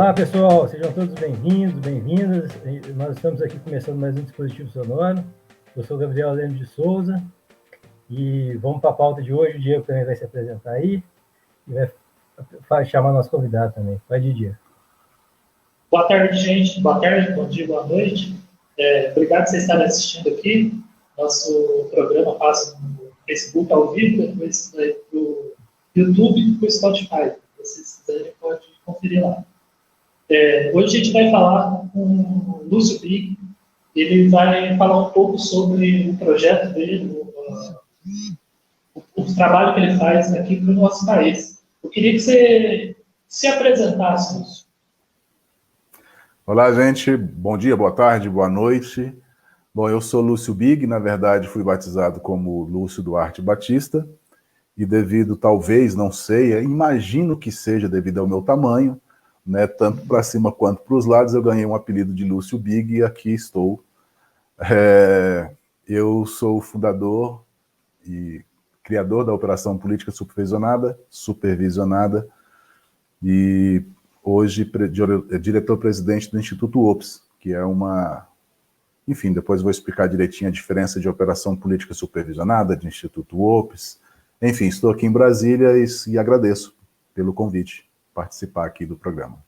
Olá, pessoal, sejam todos bem-vindos, bem-vindas. Nós estamos aqui começando mais um Dispositivo Sonoro. Eu sou Gabriel Lemos de Souza e vamos para a pauta de hoje. O Diego também vai se apresentar aí e vai chamar nosso convidado também. Vai, Diego. Boa tarde, gente. Boa tarde, bom dia, boa noite. Obrigado por vocês estarem assistindo aqui. Nosso programa passa no Facebook ao vivo, depois vai para o YouTube e para o Spotify. Se vocês quiserem, pode conferir lá. Hoje a gente vai falar com o Lúcio Big. Ele vai falar um pouco sobre o projeto dele, o trabalho que ele faz aqui para o nosso país. Eu queria que você se apresentasse, Lúcio. Olá, gente. Bom dia, boa tarde, boa noite. Bom, eu sou Lúcio Big, na verdade fui batizado como Lúcio Duarte Batista, e devido, talvez, não sei, imagino que seja devido ao meu tamanho, né, tanto para cima quanto para os lados, eu ganhei um apelido de Lúcio Big e aqui estou. Eu sou o fundador e criador da Operação Política Supervisionada e hoje diretor-presidente do Instituto OPS, que é uma... Enfim, depois vou explicar direitinho a diferença de Operação Política Supervisionada, de Instituto OPS. Enfim, estou aqui em Brasília e agradeço pelo convite participar aqui do programa.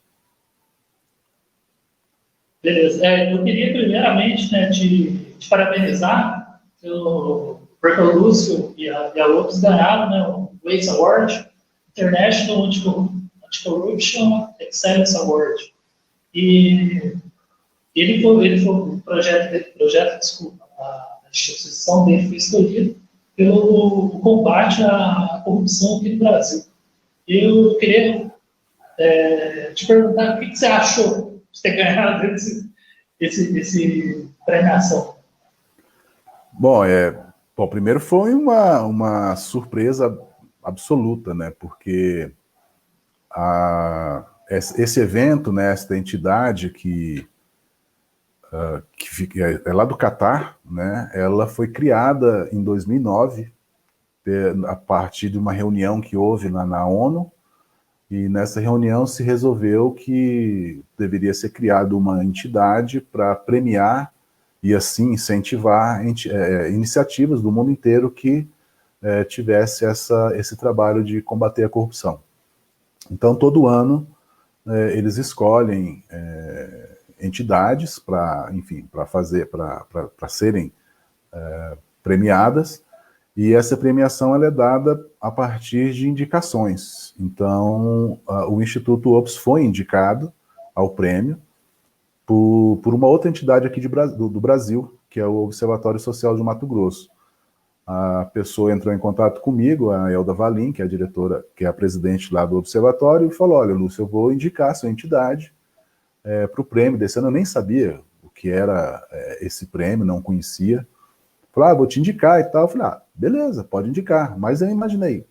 Beleza. Eu queria primeiramente te parabenizar porque o Lúcio e a OPS ganharam o ACE Award, International Anti-Corruption Excellence Award. E ele foi o a instituição dele foi escolhida pelo combate à corrupção aqui no Brasil. Eu queria te perguntar o que você achou de ter ganhado esse premiação. Bom, primeiro foi uma surpresa absoluta, né? Porque esse evento, né, essa entidade que é lá do Catar, né? Ela foi criada em 2009 a partir de uma reunião que houve lá na ONU, e nessa reunião se resolveu que deveria ser criada uma entidade para premiar e assim incentivar iniciativas do mundo inteiro que tivesse esse trabalho de combater a corrupção. Então, todo ano eles escolhem entidades para serem premiadas, e essa premiação ela é dada a partir de indicações. Então, o Instituto OPS foi indicado ao prêmio por uma outra entidade aqui do Brasil, que é o Observatório Social de Mato Grosso. A pessoa entrou em contato comigo, a Elda Valim, que é a diretora, que é a presidente lá do Observatório, e falou: olha, Lúcio, eu vou indicar a sua entidade para o prêmio desse ano. Eu nem sabia o que era esse prêmio, não conhecia. Falei: vou te indicar e tal. Eu falei: beleza, pode indicar. Mas eu imaginei,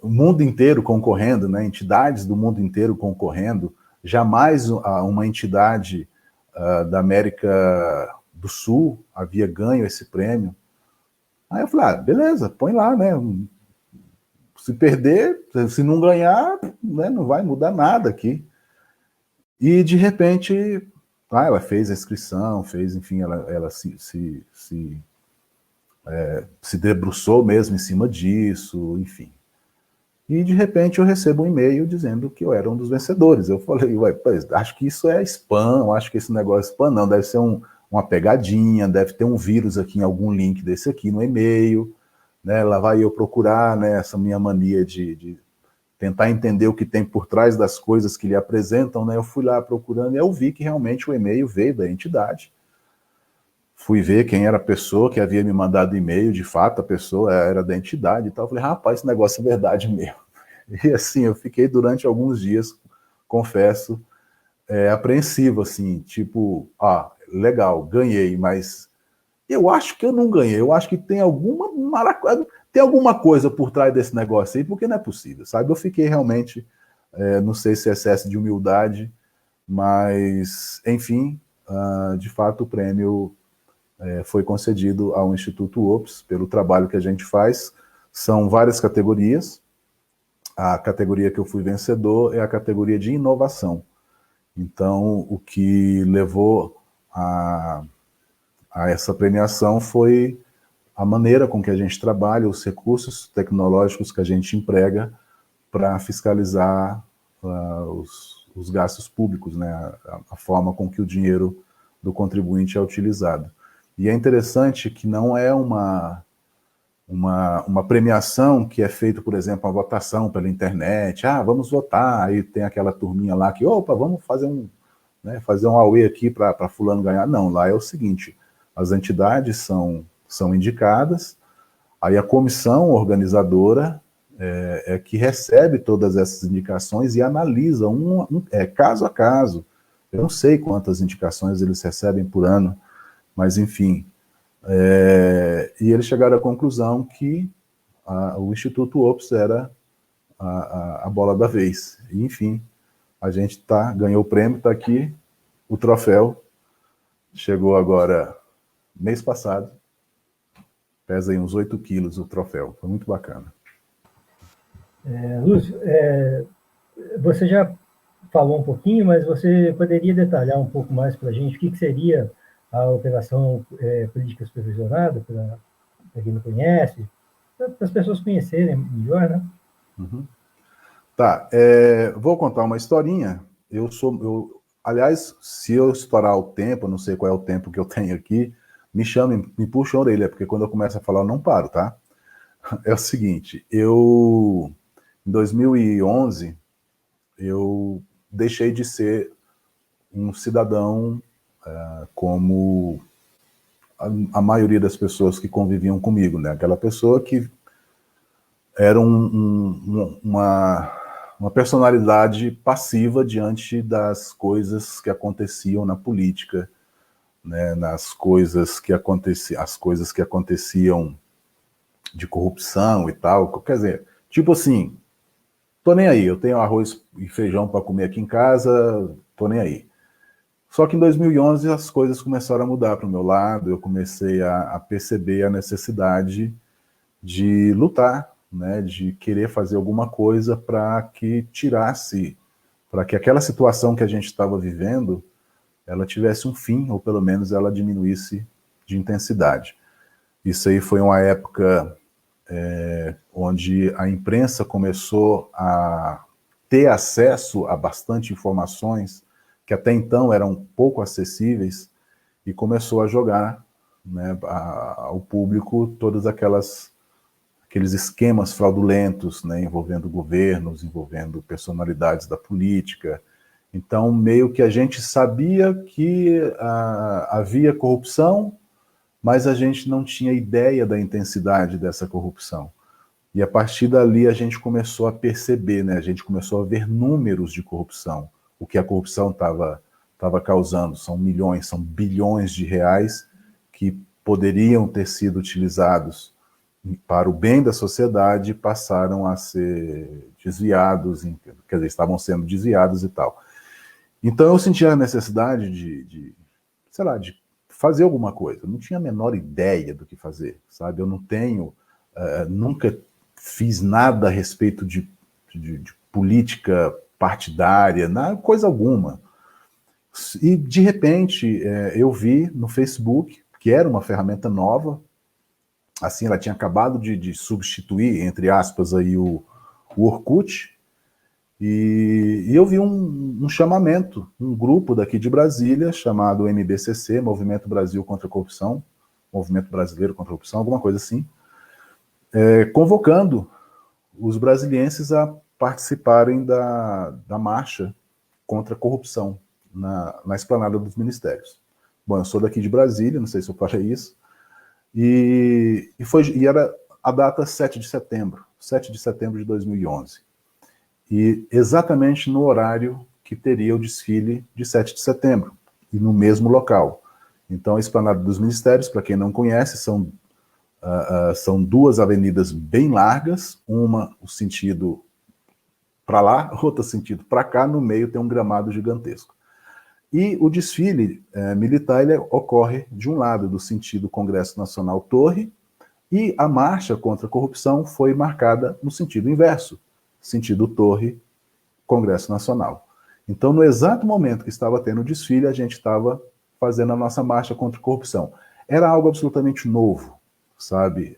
o mundo inteiro concorrendo, né, entidades do mundo inteiro concorrendo, jamais uma entidade da América do Sul havia ganho esse prêmio. Aí eu falei: beleza, põe lá, né? Se perder, se não ganhar, né, não vai mudar nada aqui. E de repente, ela fez a inscrição, enfim, ela se debruçou mesmo em cima disso, enfim. E de repente eu recebo um e-mail dizendo que eu era um dos vencedores. Eu falei: acho que isso é spam, acho que esse negócio é spam, não, deve ser uma pegadinha, deve ter um vírus aqui em algum link desse aqui no e-mail, né? Lá vai eu procurar, né, essa minha mania de tentar entender o que tem por trás das coisas que lhe apresentam, né? Eu fui lá procurando e eu vi que realmente o e-mail veio da entidade. Fui ver quem era a pessoa que havia me mandado e-mail, de fato a pessoa era da entidade e tal. Eu falei: rapaz, esse negócio é verdade mesmo. E assim, eu fiquei durante alguns dias, confesso, apreensivo, assim, tipo, legal, ganhei, mas eu acho que eu não ganhei, eu acho que tem alguma coisa por trás desse negócio aí, porque não é possível, sabe? Eu fiquei realmente, não sei se é excesso de humildade, mas, enfim, de fato o prêmio foi concedido ao Instituto OPS pelo trabalho que a gente faz. São várias categorias, a categoria que eu fui vencedor é a categoria de inovação. Então, o que levou a essa premiação foi a maneira com que a gente trabalha, os recursos tecnológicos que a gente emprega para fiscalizar os gastos públicos, né? A forma com que o dinheiro do contribuinte é utilizado. E é interessante que não é uma premiação que é feita, por exemplo, uma votação pela internet, vamos votar, aí tem aquela turminha lá que, opa, vamos fazer um auê aqui para fulano ganhar. Não, lá é o seguinte, as entidades são indicadas, aí a comissão organizadora é que recebe todas essas indicações e analisa caso a caso. Eu não sei quantas indicações eles recebem por ano, mas enfim. E eles chegaram à conclusão que o Instituto Opus era a bola da vez. E, enfim, a gente ganhou o prêmio, está aqui o troféu. Chegou agora, mês passado, pesa aí uns 8 quilos o troféu. Foi muito bacana. Lúcio, você já falou um pouquinho, mas você poderia detalhar um pouco mais para a gente o que seria a Operação Política Supervisionada, para quem não conhece, para as pessoas conhecerem melhor, né? Uhum. Tá, vou contar uma historinha. Aliás, se eu estourar o tempo, não sei qual é o tempo que eu tenho aqui, me chamem, me puxam a orelha, porque quando eu começo a falar eu não paro, tá? É o seguinte, em 2011, eu deixei de ser um cidadão como a maioria das pessoas que conviviam comigo, né? Aquela pessoa que era uma personalidade passiva diante das coisas que aconteciam na política, né? As coisas que aconteciam de corrupção e tal. Quer dizer, tipo assim, tô nem aí, eu tenho arroz e feijão para comer aqui em casa, tô nem aí. Só que em 2011 as coisas começaram a mudar para o meu lado, eu comecei a perceber a necessidade de lutar, né, de querer fazer alguma coisa para que aquela situação que a gente estava vivendo, ela tivesse um fim, ou pelo menos ela diminuísse de intensidade. Isso aí foi uma época onde a imprensa começou a ter acesso a bastante informações que até então eram pouco acessíveis, e começou a jogar, né, ao público todos aqueles esquemas fraudulentos, né, envolvendo governos, envolvendo personalidades da política. Então, meio que a gente sabia que havia corrupção, mas a gente não tinha ideia da intensidade dessa corrupção. E a partir dali a gente começou a perceber, né, a gente começou a ver números de corrupção, o que a corrupção estava causando. São milhões, são bilhões de reais que poderiam ter sido utilizados para o bem da sociedade, passaram a ser desviados, quer dizer, estavam sendo desviados e tal. Então eu senti a necessidade de fazer alguma coisa. Eu não tinha a menor ideia do que fazer, sabe? Eu não tenho, nunca fiz nada a respeito de política partidária, coisa alguma. E, de repente, eu vi no Facebook, que era uma ferramenta nova, assim, ela tinha acabado de substituir, entre aspas, aí o Orkut, e eu vi um chamamento, um grupo daqui de Brasília, chamado MBCC, Movimento Brasil contra a Corrupção, Movimento Brasileiro contra a Corrupção, alguma coisa assim, convocando os brasilienses a participarem da marcha contra a corrupção na esplanada dos ministérios. Bom, eu sou daqui de Brasília, não sei se eu falei isso, e era a data 7 de setembro de 2011. E exatamente no horário que teria o desfile de 7 de setembro, e no mesmo local. Então, a esplanada dos ministérios, para quem não conhece, são duas avenidas bem largas, uma o sentido para lá, outro sentido para cá, no meio tem um gramado gigantesco. E o desfile militar ele ocorre de um lado, do sentido Congresso Nacional Torre, e a marcha contra a corrupção foi marcada no sentido inverso, sentido Torre, Congresso Nacional. Então, no exato momento que estava tendo o desfile, a gente estava fazendo a nossa marcha contra a corrupção. Era algo absolutamente novo, sabe?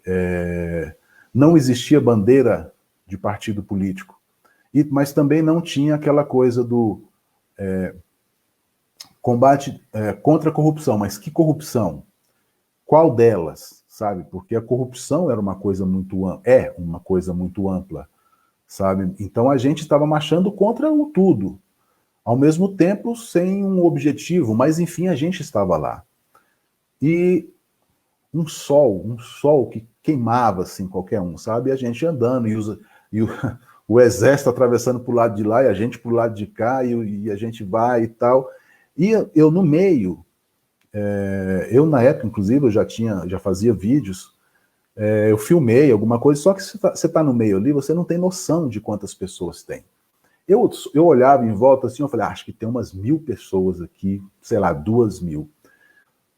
Não existia bandeira de partido político, mas também não tinha aquela coisa do combate contra a corrupção. Mas que corrupção? Qual delas, sabe? Porque a corrupção era uma coisa muito ampla, sabe? Então a gente estava marchando contra o tudo, ao mesmo tempo sem um objetivo, mas enfim a gente estava lá. E um sol que queimava assim qualquer um, sabe? E a gente andando o exército atravessando para o lado de lá e a gente para o lado de cá e a gente vai e tal. E eu no meio, eu na época, inclusive, eu já fazia vídeos, eu filmei alguma coisa, só que você tá no meio ali, você não tem noção de quantas pessoas tem. Eu olhava em volta assim, eu falei, acho que tem umas 1000 pessoas aqui, sei lá, 2000.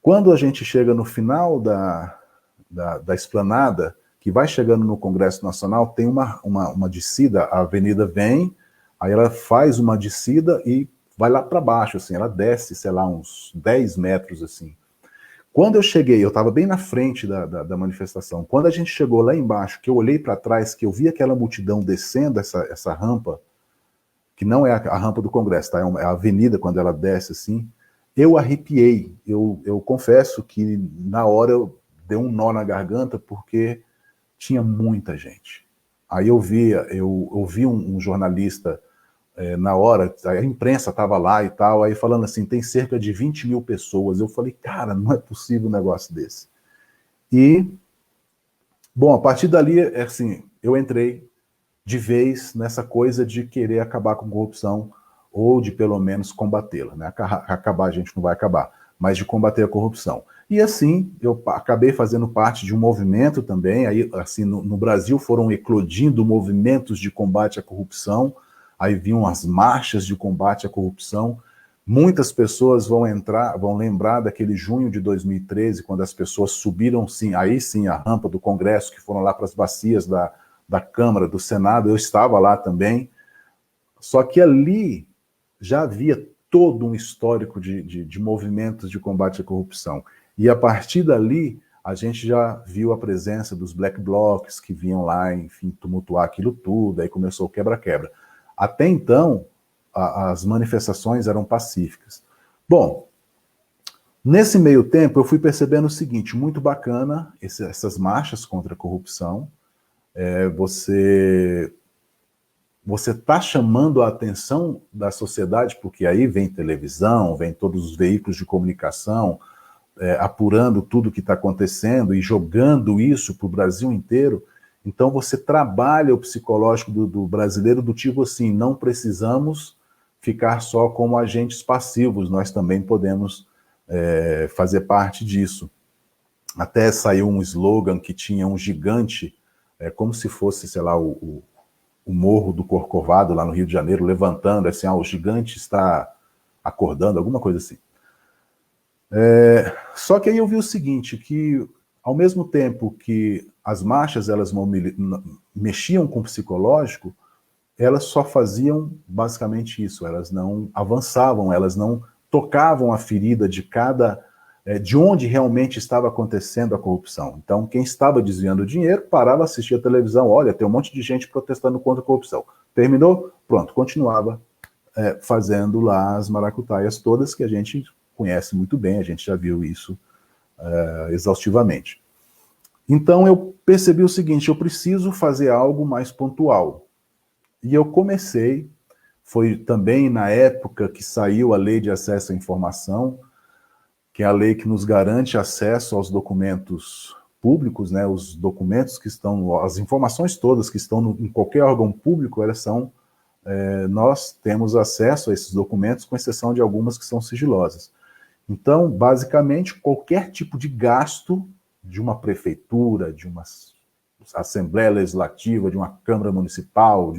Quando a gente chega no final da esplanada, que vai chegando no Congresso Nacional, tem uma descida, a avenida vem, aí ela faz uma descida e vai lá para baixo, assim, ela desce, sei lá, uns 10 metros, assim. Quando eu cheguei, eu estava bem na frente da manifestação, quando a gente chegou lá embaixo, que eu olhei para trás, que eu vi aquela multidão descendo essa rampa, que não é a rampa do Congresso, tá? É a avenida, quando ela desce, assim, eu arrepiei. Eu confesso que na hora eu dei um nó na garganta, porque tinha muita gente. Aí eu vi um jornalista na hora, a imprensa estava lá e tal, aí falando assim, tem cerca de 20 mil pessoas. Eu falei, cara, não é possível um negócio desse. E, bom, a partir dali, assim, eu entrei de vez nessa coisa de querer acabar com corrupção, ou de pelo menos combatê-la, né? Acabar a gente não vai acabar, mas de combater a corrupção. E assim, eu acabei fazendo parte de um movimento também, aí assim, no Brasil foram eclodindo movimentos de combate à corrupção, aí vinham as marchas de combate à corrupção. Muitas pessoas vão lembrar daquele junho de 2013, quando as pessoas subiram, sim, aí sim, a rampa do Congresso, que foram lá para as bacias da Câmara, do Senado, eu estava lá também. Só que ali já havia todo um histórico de movimentos de combate à corrupção. E a partir dali, a gente já viu a presença dos black blocs que vinham lá, enfim, tumultuar aquilo tudo, aí começou o quebra-quebra. Até então, as manifestações eram pacíficas. Bom, nesse meio tempo eu fui percebendo o seguinte, muito bacana essas marchas contra a corrupção, você está chamando a atenção da sociedade, porque aí vem televisão, vem todos os veículos de comunicação, apurando tudo que está acontecendo e jogando isso para o Brasil inteiro. Então você trabalha o psicológico do brasileiro do tipo assim, não precisamos ficar só como agentes passivos, nós também podemos fazer parte disso. Até saiu um slogan que tinha um gigante, como se fosse, sei lá, o Morro do Corcovado, lá no Rio de Janeiro, levantando, assim, o gigante está acordando, alguma coisa assim. Só que aí eu vi o seguinte, que ao mesmo tempo que as marchas elas mexiam com o psicológico, elas só faziam basicamente isso, elas não avançavam, elas não tocavam a ferida de onde realmente estava acontecendo a corrupção. Então, quem estava desviando dinheiro parava, assistia a televisão, olha, tem um monte de gente protestando contra a corrupção. Terminou? Pronto, continuava fazendo lá as maracutaias todas que a gente conhece muito bem, a gente já viu isso exaustivamente. Então eu percebi o seguinte, eu preciso fazer algo mais pontual. E eu comecei, foi também na época que saiu a Lei de Acesso à Informação, que é a lei que nos garante acesso aos documentos públicos, né, os documentos que estão, as informações todas que estão em qualquer órgão público, elas são, nós temos acesso a esses documentos, com exceção de algumas que são sigilosas. Então, basicamente, qualquer tipo de gasto de uma prefeitura, de uma Assembleia Legislativa, de uma Câmara Municipal,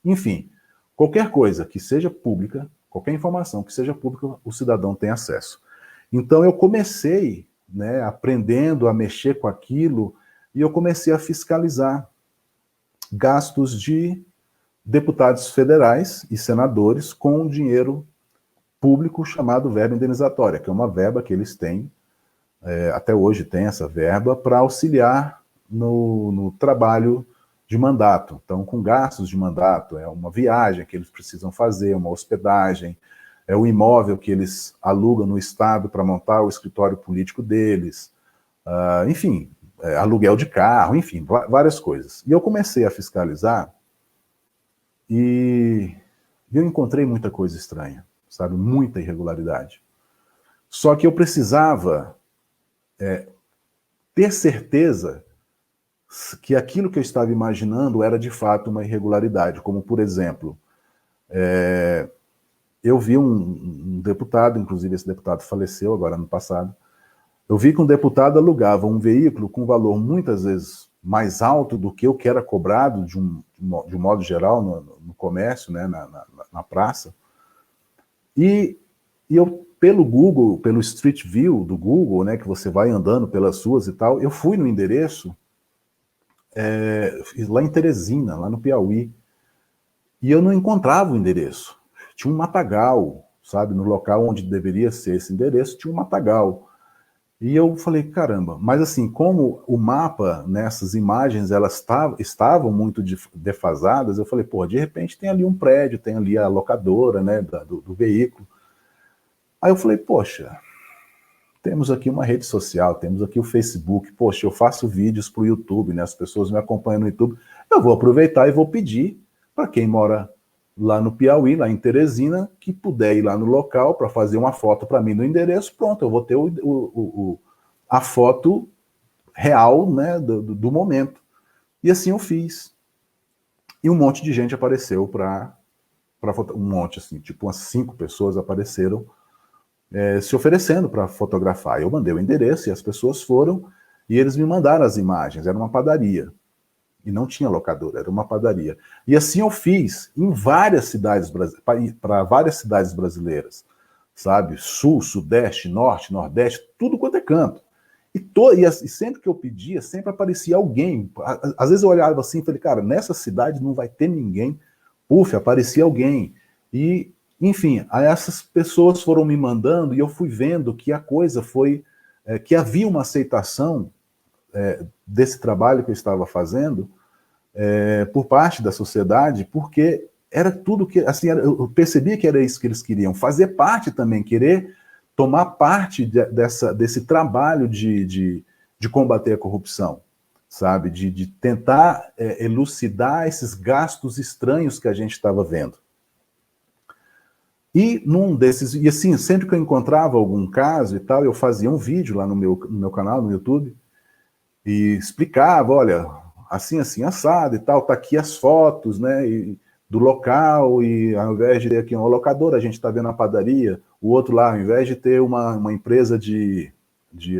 enfim, qualquer coisa que seja pública, qualquer informação que seja pública, o cidadão tem acesso. Então eu comecei, né, aprendendo a mexer com aquilo, e eu comecei a fiscalizar gastos de deputados federais e senadores com dinheiro público chamado verba indenizatória, que é uma verba que eles têm, até hoje tem essa verba, para auxiliar no trabalho de mandato. Então, com gastos de mandato, é uma viagem que eles precisam fazer, uma hospedagem, é o imóvel que eles alugam no Estado para montar o escritório político deles, enfim, aluguel de carro, enfim, várias coisas. E eu comecei a fiscalizar e eu encontrei muita coisa estranha, sabe? Muita irregularidade. Só que eu precisava ter certeza que aquilo que eu estava imaginando era de fato uma irregularidade, como, por exemplo, eu vi um deputado, inclusive esse deputado faleceu agora no passado, eu vi que um deputado alugava um veículo com valor muitas vezes mais alto do que o que era cobrado de um modo geral no comércio, né, na praça. E eu, pelo Google, pelo Street View do Google, né, que você vai andando pelas ruas e tal, eu fui no endereço lá em Teresina, lá no Piauí, e eu não encontrava o endereço. Tinha um matagal, sabe, no local onde deveria ser esse endereço, tinha um matagal. E eu falei, caramba, mas assim, como o mapa, nessas imagens, elas estavam muito defasadas, eu falei, pô, de repente tem ali um prédio, tem ali a locadora, né, do veículo. Aí eu falei, poxa, temos aqui uma rede social, temos aqui o Facebook, poxa, eu faço vídeos para o YouTube, né, as pessoas me acompanham no YouTube, eu vou aproveitar e vou pedir para quem mora lá no Piauí, lá em Teresina, que puder ir lá no local para fazer uma foto para mim no endereço, pronto, eu vou ter a foto real, né, do momento. E assim eu fiz. E um monte de gente apareceu para um monte, assim, tipo umas 5 pessoas apareceram se oferecendo para fotografar. Eu mandei o endereço e as pessoas foram e eles me mandaram as imagens, era uma padaria. E não tinha locadora, era uma padaria. E assim eu fiz em várias cidades, para várias cidades brasileiras, sabe? Sul, Sudeste, Norte, Nordeste, tudo quanto é canto. E sempre que eu pedia, sempre aparecia alguém. Às vezes eu olhava assim e falei, cara, nessa cidade não vai ter ninguém. Puf, aparecia alguém. E, enfim, aí essas pessoas foram me mandando e eu fui vendo que a coisa foi, que havia uma aceitação desse trabalho que eu estava fazendo por parte da sociedade, porque era tudo que, assim, eu percebia que era isso que eles queriam, fazer parte também, querer tomar parte desse trabalho de combater a corrupção, sabe, de tentar elucidar esses gastos estranhos que a gente estava vendo. E num desses, e assim, sempre que eu encontrava algum caso e tal, eu fazia um vídeo lá no meu canal, no YouTube, e explicava, olha, assim, assim, assado e tal, tá aqui as fotos, né, do local, e ao invés de ter aqui uma locadora, a gente está vendo a padaria, o outro lá, ao invés de ter uma empresa de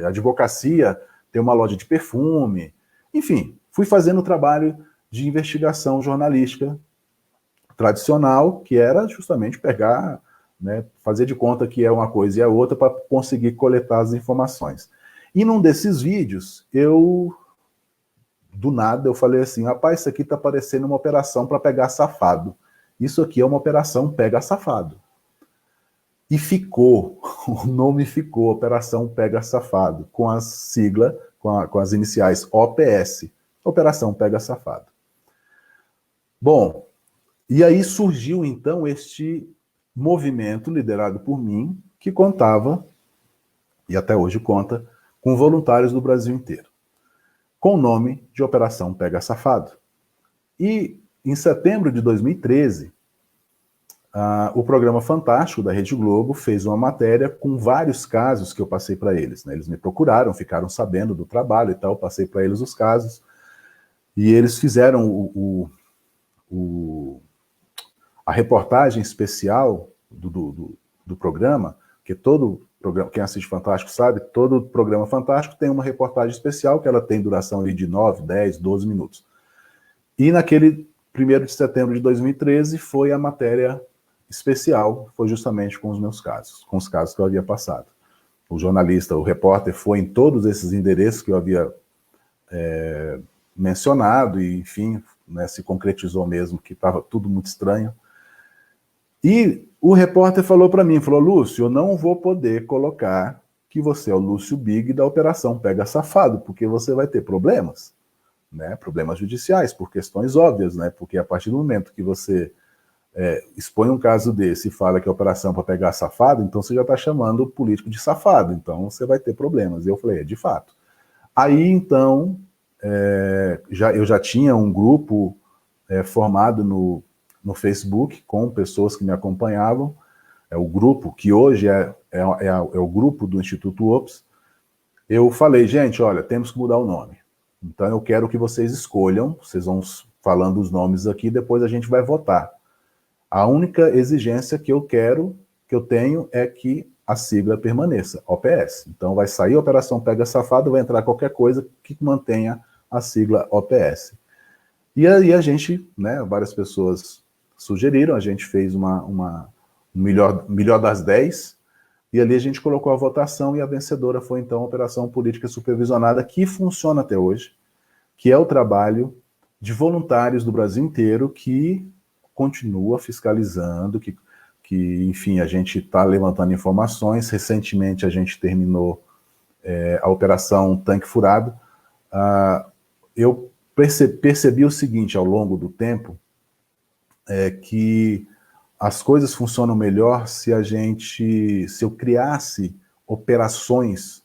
advocacia, tem uma loja de perfume, enfim, fui fazendo o trabalho de investigação jornalística tradicional, que era justamente pegar, né, fazer de conta que é uma coisa e a outra para conseguir coletar as informações. E num desses vídeos, do nada, eu falei assim, rapaz, isso aqui tá parecendo uma operação para pegar safado. Isso aqui é uma operação pega safado. E ficou, o nome ficou, Operação Pega Safado, com a sigla, com as iniciais OPS, Operação Pega Safado. Bom, e aí surgiu então este movimento liderado por mim, que contava, e até hoje conta, com voluntários do Brasil inteiro, com o nome de Operação Pega Safado. E em setembro de 2013, o programa Fantástico da Rede Globo fez uma matéria com vários casos que eu passei para eles, né? Eles me procuraram, ficaram sabendo do trabalho e tal, passei para eles os casos, e eles fizeram a reportagem especial do programa, que todo programa, quem assiste Fantástico sabe, todo programa Fantástico tem uma reportagem especial que ela tem duração ali de 9, 10, 12 minutos. E naquele 1º de setembro de 2013 foi a matéria especial, foi justamente com os meus casos, com os casos que eu havia passado. O jornalista, o repórter foi em todos esses endereços que eu havia mencionado e, enfim, né, se concretizou mesmo, que estava tudo muito estranho. E o repórter falou para mim, falou, Lúcio, eu não vou poder colocar que você é o Lúcio Big da Operação Pega Safado, porque você vai ter problemas, né, problemas judiciais, por questões óbvias, né, porque a partir do momento que você expõe um caso desse e fala que é operação para pegar safado, então você já está chamando o político de safado, então você vai ter problemas. E eu falei, de fato. Aí, então, eu já tinha um grupo formado no Facebook com pessoas que me acompanhavam, o grupo que hoje é o grupo do Instituto Ops. Eu falei, gente, olha, temos que mudar o nome. Então eu quero que vocês escolham, vocês vão falando os nomes aqui, depois a gente vai votar. A única exigência que eu tenho é que a sigla permaneça, OPS. Então vai sair a Operação Pega Safado, vai entrar qualquer coisa que mantenha a sigla OPS. E aí a gente, né, várias pessoas sugeriram, a gente fez uma melhor das 10, e ali a gente colocou a votação e a vencedora foi então a Operação Política Supervisionada, que funciona até hoje, que é o trabalho de voluntários do Brasil inteiro que continua fiscalizando, que enfim, a gente está levantando informações. Recentemente a gente terminou a Operação Tanque Furado. Eu percebi o seguinte ao longo do tempo, que as coisas funcionam melhor se eu criasse operações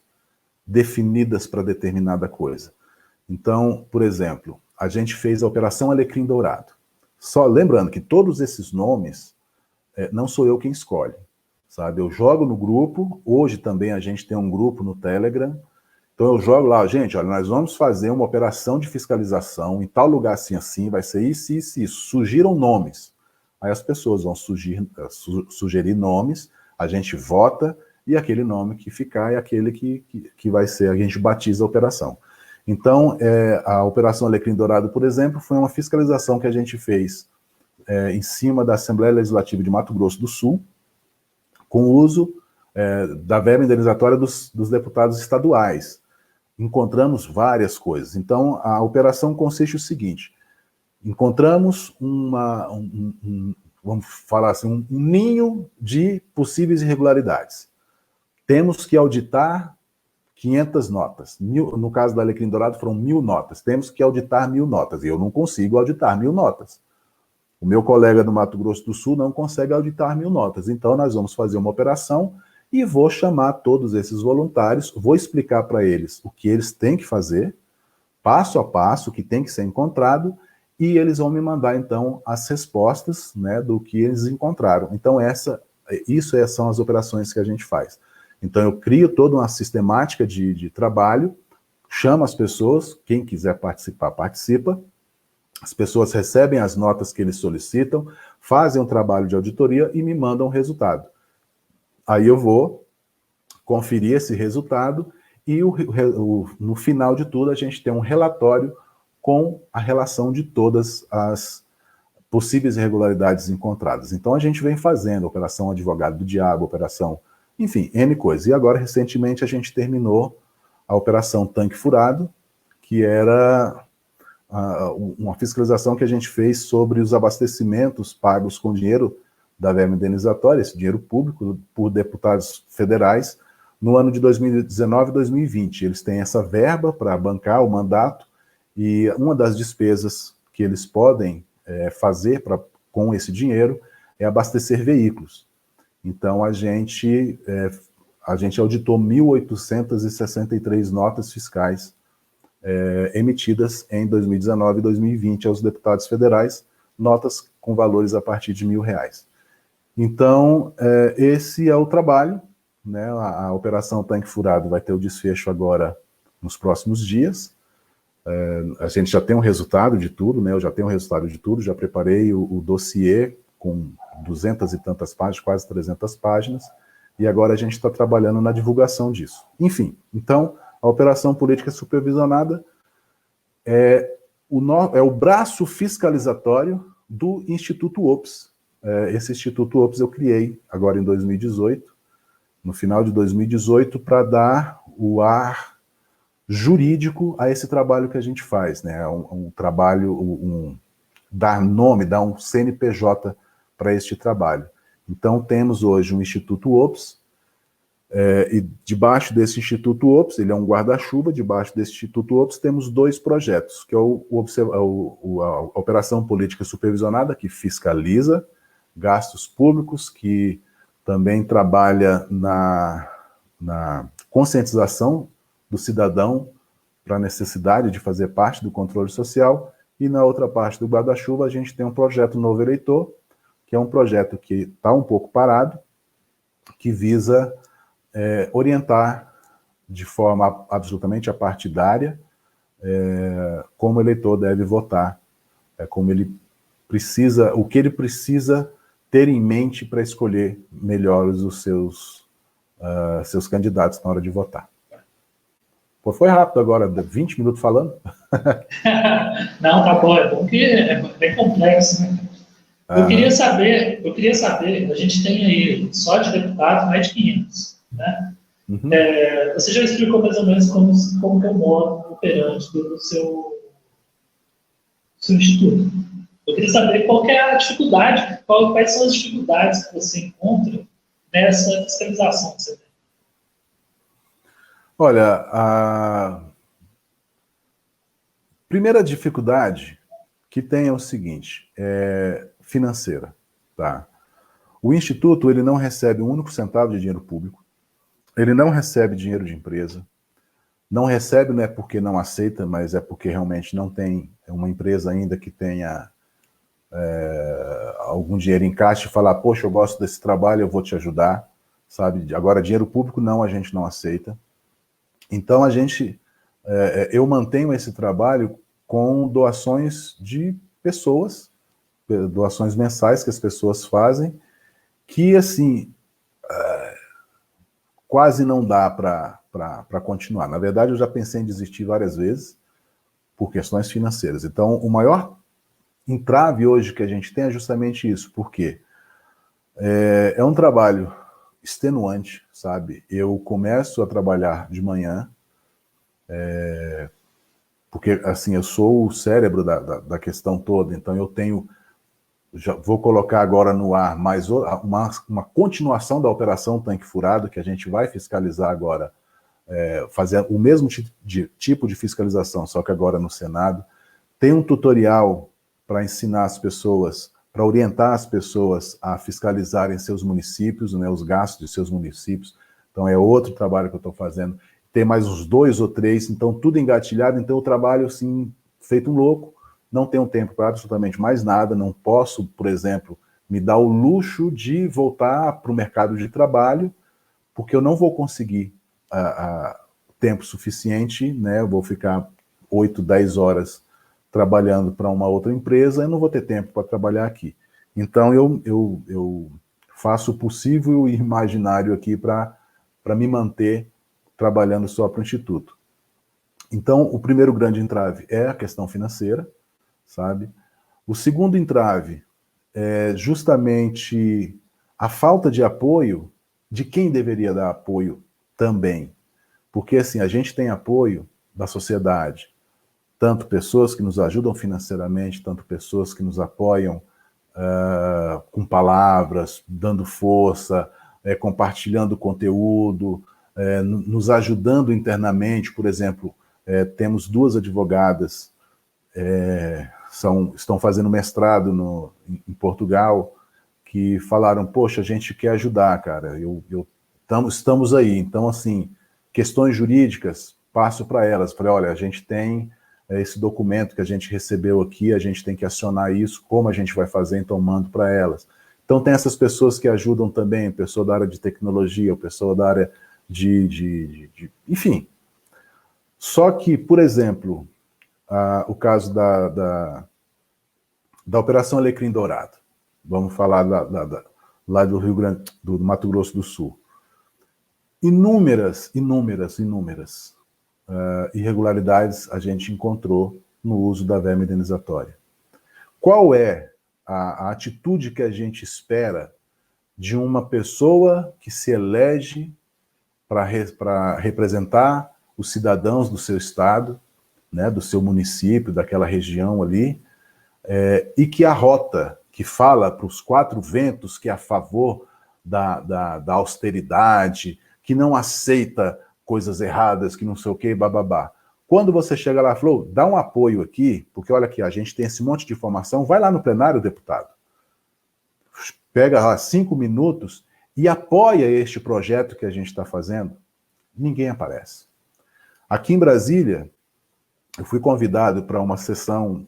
definidas para determinada coisa. Então, por exemplo, a gente fez a Operação Alecrim Dourado. Só lembrando que todos esses nomes não sou eu quem escolhe, sabe? Eu jogo no grupo, hoje também a gente tem um grupo no Telegram, então eu jogo lá, gente, olha, nós vamos fazer uma operação de fiscalização em tal lugar assim, assim, vai ser isso, isso, isso. Surgiram nomes. Aí as pessoas vão sugerir nomes, a gente vota, e aquele nome que ficar é aquele que vai ser, a gente batiza a operação. Então, a Operação Alecrim Dourado, por exemplo, foi uma fiscalização que a gente fez em cima da Assembleia Legislativa de Mato Grosso do Sul, com o uso da verba indenizatória dos deputados estaduais. Encontramos várias coisas. Então, a operação consiste no seguinte: encontramos vamos falar assim, um ninho de possíveis irregularidades. Temos que auditar 500 notas. No caso da Alecrim Dourado foram 1.000 notas. Temos que auditar 1.000 notas. E eu não consigo auditar 1.000 notas. O meu colega do Mato Grosso do Sul não consegue auditar 1.000 notas. Então nós vamos fazer uma operação e vou chamar todos esses voluntários, vou explicar para eles o que eles têm que fazer, passo a passo, o que tem que ser encontrado, e eles vão me mandar então as respostas, né, do que eles encontraram. Então isso são as operações que a gente faz. Então eu crio toda uma sistemática de trabalho, chamo as pessoas, quem quiser participar, participa, as pessoas recebem as notas que eles solicitam, fazem um trabalho de auditoria e me mandam o resultado. Aí eu vou conferir esse resultado e no final de tudo a gente tem um relatório com a relação de todas as possíveis irregularidades encontradas. Então a gente vem fazendo Operação Advogado do Diabo, Operação, enfim, N coisas. E agora, recentemente, a gente terminou a Operação Tanque Furado, que era uma fiscalização que a gente fez sobre os abastecimentos pagos com dinheiro da verba indenizatória, esse dinheiro público, por deputados federais, no ano de 2019 e 2020. Eles têm essa verba para bancar o mandato, e uma das despesas que eles podem fazer com esse dinheiro é abastecer veículos. Então, a gente auditou 1.863 notas fiscais emitidas em 2019 e 2020 aos deputados federais, notas com valores a partir de R$1.000. Então, esse é o trabalho, né? A Operação Tanque Furado vai ter o desfecho agora nos próximos dias. A gente já tem um resultado de tudo, né? Eu já tenho um resultado de tudo, já preparei o dossiê com 200 e tantas páginas, quase 300 páginas, e agora a gente está trabalhando na divulgação disso. Enfim, então, a Operação Política Supervisionada é o braço fiscalizatório do Instituto Ops. Esse Instituto Ops eu criei agora em 2018, no final de 2018, para dar o ar jurídico a esse trabalho que a gente faz, né? Um trabalho, dar nome, dar um CNPJ para este trabalho. Então, temos hoje um Instituto OPS, e debaixo desse Instituto OPS, ele é um guarda-chuva, debaixo desse Instituto OPS temos 2 projetos, que é a Operação Política Supervisionada, que fiscaliza gastos públicos, que também trabalha na conscientização do cidadão para a necessidade de fazer parte do controle social, e na outra parte do guarda-chuva a gente tem um projeto Novo Eleitor, que é um projeto que está um pouco parado, que visa orientar de forma absolutamente apartidária como o eleitor deve votar, como ele precisa, o que ele precisa ter em mente para escolher melhores os seus candidatos na hora de votar. Pô, foi rápido agora, 20 minutos falando. Não, tá bom, é bom que é bem complexo, né? Eu queria saber, a gente tem aí, só de deputados, mais de 500, né? Uhum. Você já explicou mais ou menos como que é o modo operante do seu instituto. Eu queria saber qual que é a dificuldade, quais são as dificuldades que você encontra nessa fiscalização que você tem. Olha, a primeira dificuldade que tem é o seguinte, financeira, tá? O Instituto, ele não recebe um único centavo de dinheiro público, ele não recebe dinheiro de empresa, não recebe não é porque não aceita, mas é porque realmente não tem uma empresa ainda que tenha algum dinheiro em caixa e falar, poxa, eu gosto desse trabalho, eu vou te ajudar, sabe? Agora, dinheiro público não, a gente não aceita. Então, eu mantenho esse trabalho com doações de pessoas, doações mensais que as pessoas fazem, que, assim, quase não dá para continuar. Na verdade, eu já pensei em desistir várias vezes por questões financeiras. Então, o maior entrave hoje que a gente tem é justamente isso. Por quê? É um trabalho extenuante, sabe? Eu começo a trabalhar de manhã, porque, assim, eu sou o cérebro da questão toda, então eu tenho, já vou colocar agora no ar mais uma continuação da Operação Tanque Furado, que a gente vai fiscalizar agora, fazer o mesmo tipo de fiscalização, só que agora no Senado. Tem um tutorial para ensinar as pessoas, para orientar as pessoas a fiscalizarem seus municípios, né, os gastos de seus municípios. Então é outro trabalho que eu estou fazendo. Tem mais uns 2 ou 3, então tudo engatilhado, então eu trabalho assim, feito um louco, não tenho tempo para absolutamente mais nada, não posso, por exemplo, me dar o luxo de voltar para o mercado de trabalho, porque eu não vou conseguir tempo suficiente, né, eu vou ficar 8, 10 horas trabalhando para uma outra empresa, eu não vou ter tempo para trabalhar aqui. Então eu faço o possível e imaginário aqui para me manter trabalhando só para o Instituto. Então, o primeiro grande entrave é a questão financeira, sabe? O segundo entrave é justamente a falta de apoio de quem deveria dar apoio também. Porque, assim, a gente tem apoio da sociedade, tanto pessoas que nos ajudam financeiramente, tanto pessoas que nos apoiam com palavras, dando força, compartilhando conteúdo, nos ajudando internamente. Por exemplo, temos 2 advogadas, estão fazendo mestrado em Portugal, que falaram, poxa, a gente quer ajudar, cara, estamos aí. Então, assim, questões jurídicas, passo para elas. Falei, olha, a gente tem esse documento que a gente recebeu aqui, a gente tem que acionar isso, como a gente vai fazer, então mando para elas. Então tem essas pessoas que ajudam também, pessoa da área de tecnologia, pessoa da área enfim. Só que, por exemplo, o caso da Operação Alecrim Dourado, vamos falar lá do Rio Grande, do Mato Grosso do Sul. Inúmeras irregularidades a gente encontrou no uso da verba indenizatória. Qual é a atitude que a gente espera de uma pessoa que se elege para representar os cidadãos do seu estado, né, do seu município, daquela região ali, e que a rota que fala para os quatro ventos que é a favor da austeridade, que não aceita coisas erradas, que não sei o que, bababá. Quando você chega lá e falou, dá um apoio aqui, porque olha aqui, a gente tem esse monte de informação, vai lá no plenário, deputado. Pega lá 5 minutos e apoia este projeto que a gente está fazendo. Ninguém aparece. Aqui em Brasília, eu fui convidado para uma sessão,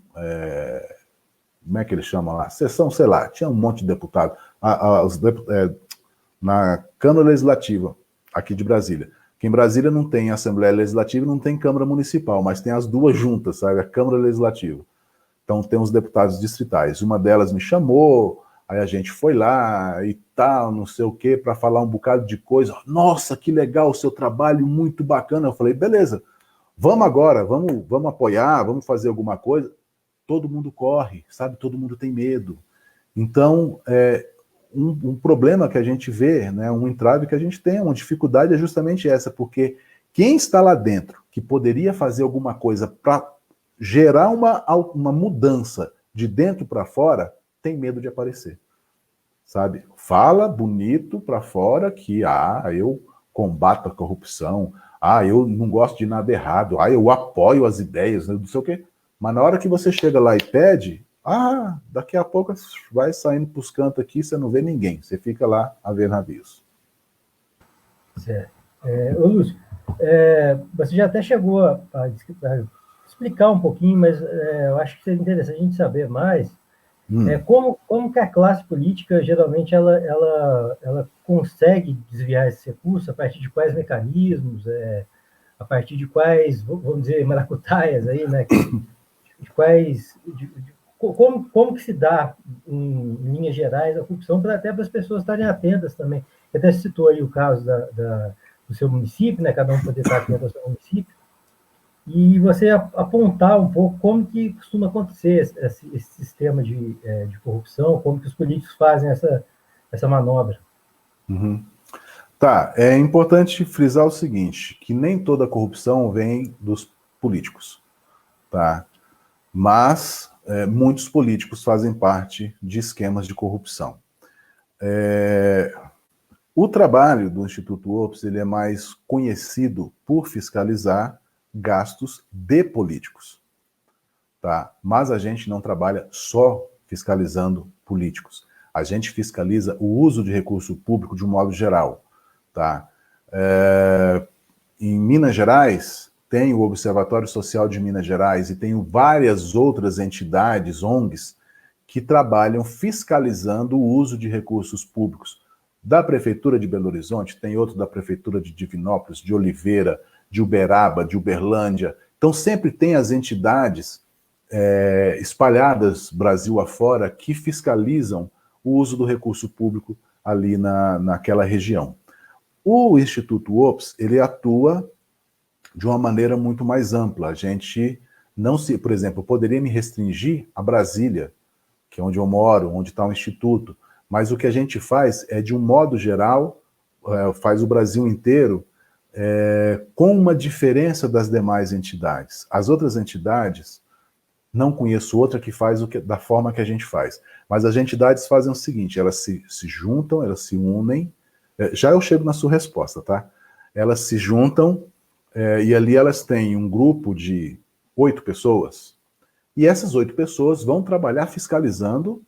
como é que eles chamam lá? Sessão, sei lá, tinha um monte de deputados, na Câmara Legislativa, aqui de Brasília. Aqui em Brasília não tem Assembleia Legislativa e não tem Câmara Municipal, mas tem as duas juntas, sabe? A Câmara Legislativa. Então tem os deputados distritais. Uma delas me chamou, aí a gente foi lá e tal, não sei o quê, para falar um bocado de coisa. Nossa, que legal o seu trabalho, muito bacana. Eu falei, beleza, vamos agora, vamos apoiar, vamos fazer alguma coisa. Todo mundo corre, sabe? Todo mundo tem medo. Então, um problema que a gente vê, né, um entrave que a gente tem, uma dificuldade é justamente essa, porque quem está lá dentro, que poderia fazer alguma coisa para gerar uma mudança de dentro para fora, tem medo de aparecer, sabe? Fala bonito para fora que, eu combato a corrupção, eu não gosto de nada errado, eu apoio as ideias, não sei o quê. Mas na hora que você chega lá e pede, daqui a pouco vai saindo para os cantos aqui, você não vê ninguém, você fica lá a ver navios. Certo. Ô, Lúcio, você já até chegou a explicar um pouquinho, mas eu acho que seria interessante a gente saber mais como que a classe política, geralmente, ela consegue desviar esse recurso, a partir de quais mecanismos, a partir de quais, vamos dizer, maracutaias aí, né? De quais... Como que se dá, em linhas gerais, a corrupção, até para as pessoas estarem atentas também. Você até citou aí o caso do seu município, né? Cada um poder estar atento ao seu município, e você apontar um pouco como que costuma acontecer esse sistema de corrupção, como que os políticos fazem essa manobra. Uhum. Tá, é importante frisar o seguinte, que nem toda corrupção vem dos políticos, tá? Mas muitos políticos fazem parte de esquemas de corrupção. O trabalho do Instituto Ops, ele é mais conhecido por fiscalizar gastos de políticos, tá? Mas a gente não trabalha só fiscalizando políticos. A gente fiscaliza o uso de recurso público de um modo geral, tá? Em Minas Gerais, tem o Observatório Social de Minas Gerais e tem várias outras entidades, ONGs, que trabalham fiscalizando o uso de recursos públicos da Prefeitura de Belo Horizonte, tem outro da Prefeitura de Divinópolis, de Oliveira, de Uberaba, de Uberlândia. Então sempre tem as entidades espalhadas Brasil afora que fiscalizam o uso do recurso público ali naquela região. O Instituto Ops, ele atua de uma maneira muito mais ampla. A gente não se, por exemplo, poderia me restringir a Brasília, que é onde eu moro, onde está o Instituto, mas o que a gente faz é, de um modo geral, faz o Brasil inteiro, com uma diferença das demais entidades. As outras entidades, não conheço outra que faz da forma que a gente faz, mas as entidades fazem o seguinte, elas se juntam, elas se unem, já eu chego na sua resposta, tá? Elas se juntam e ali elas têm um grupo de 8 pessoas, e essas 8 pessoas vão trabalhar fiscalizando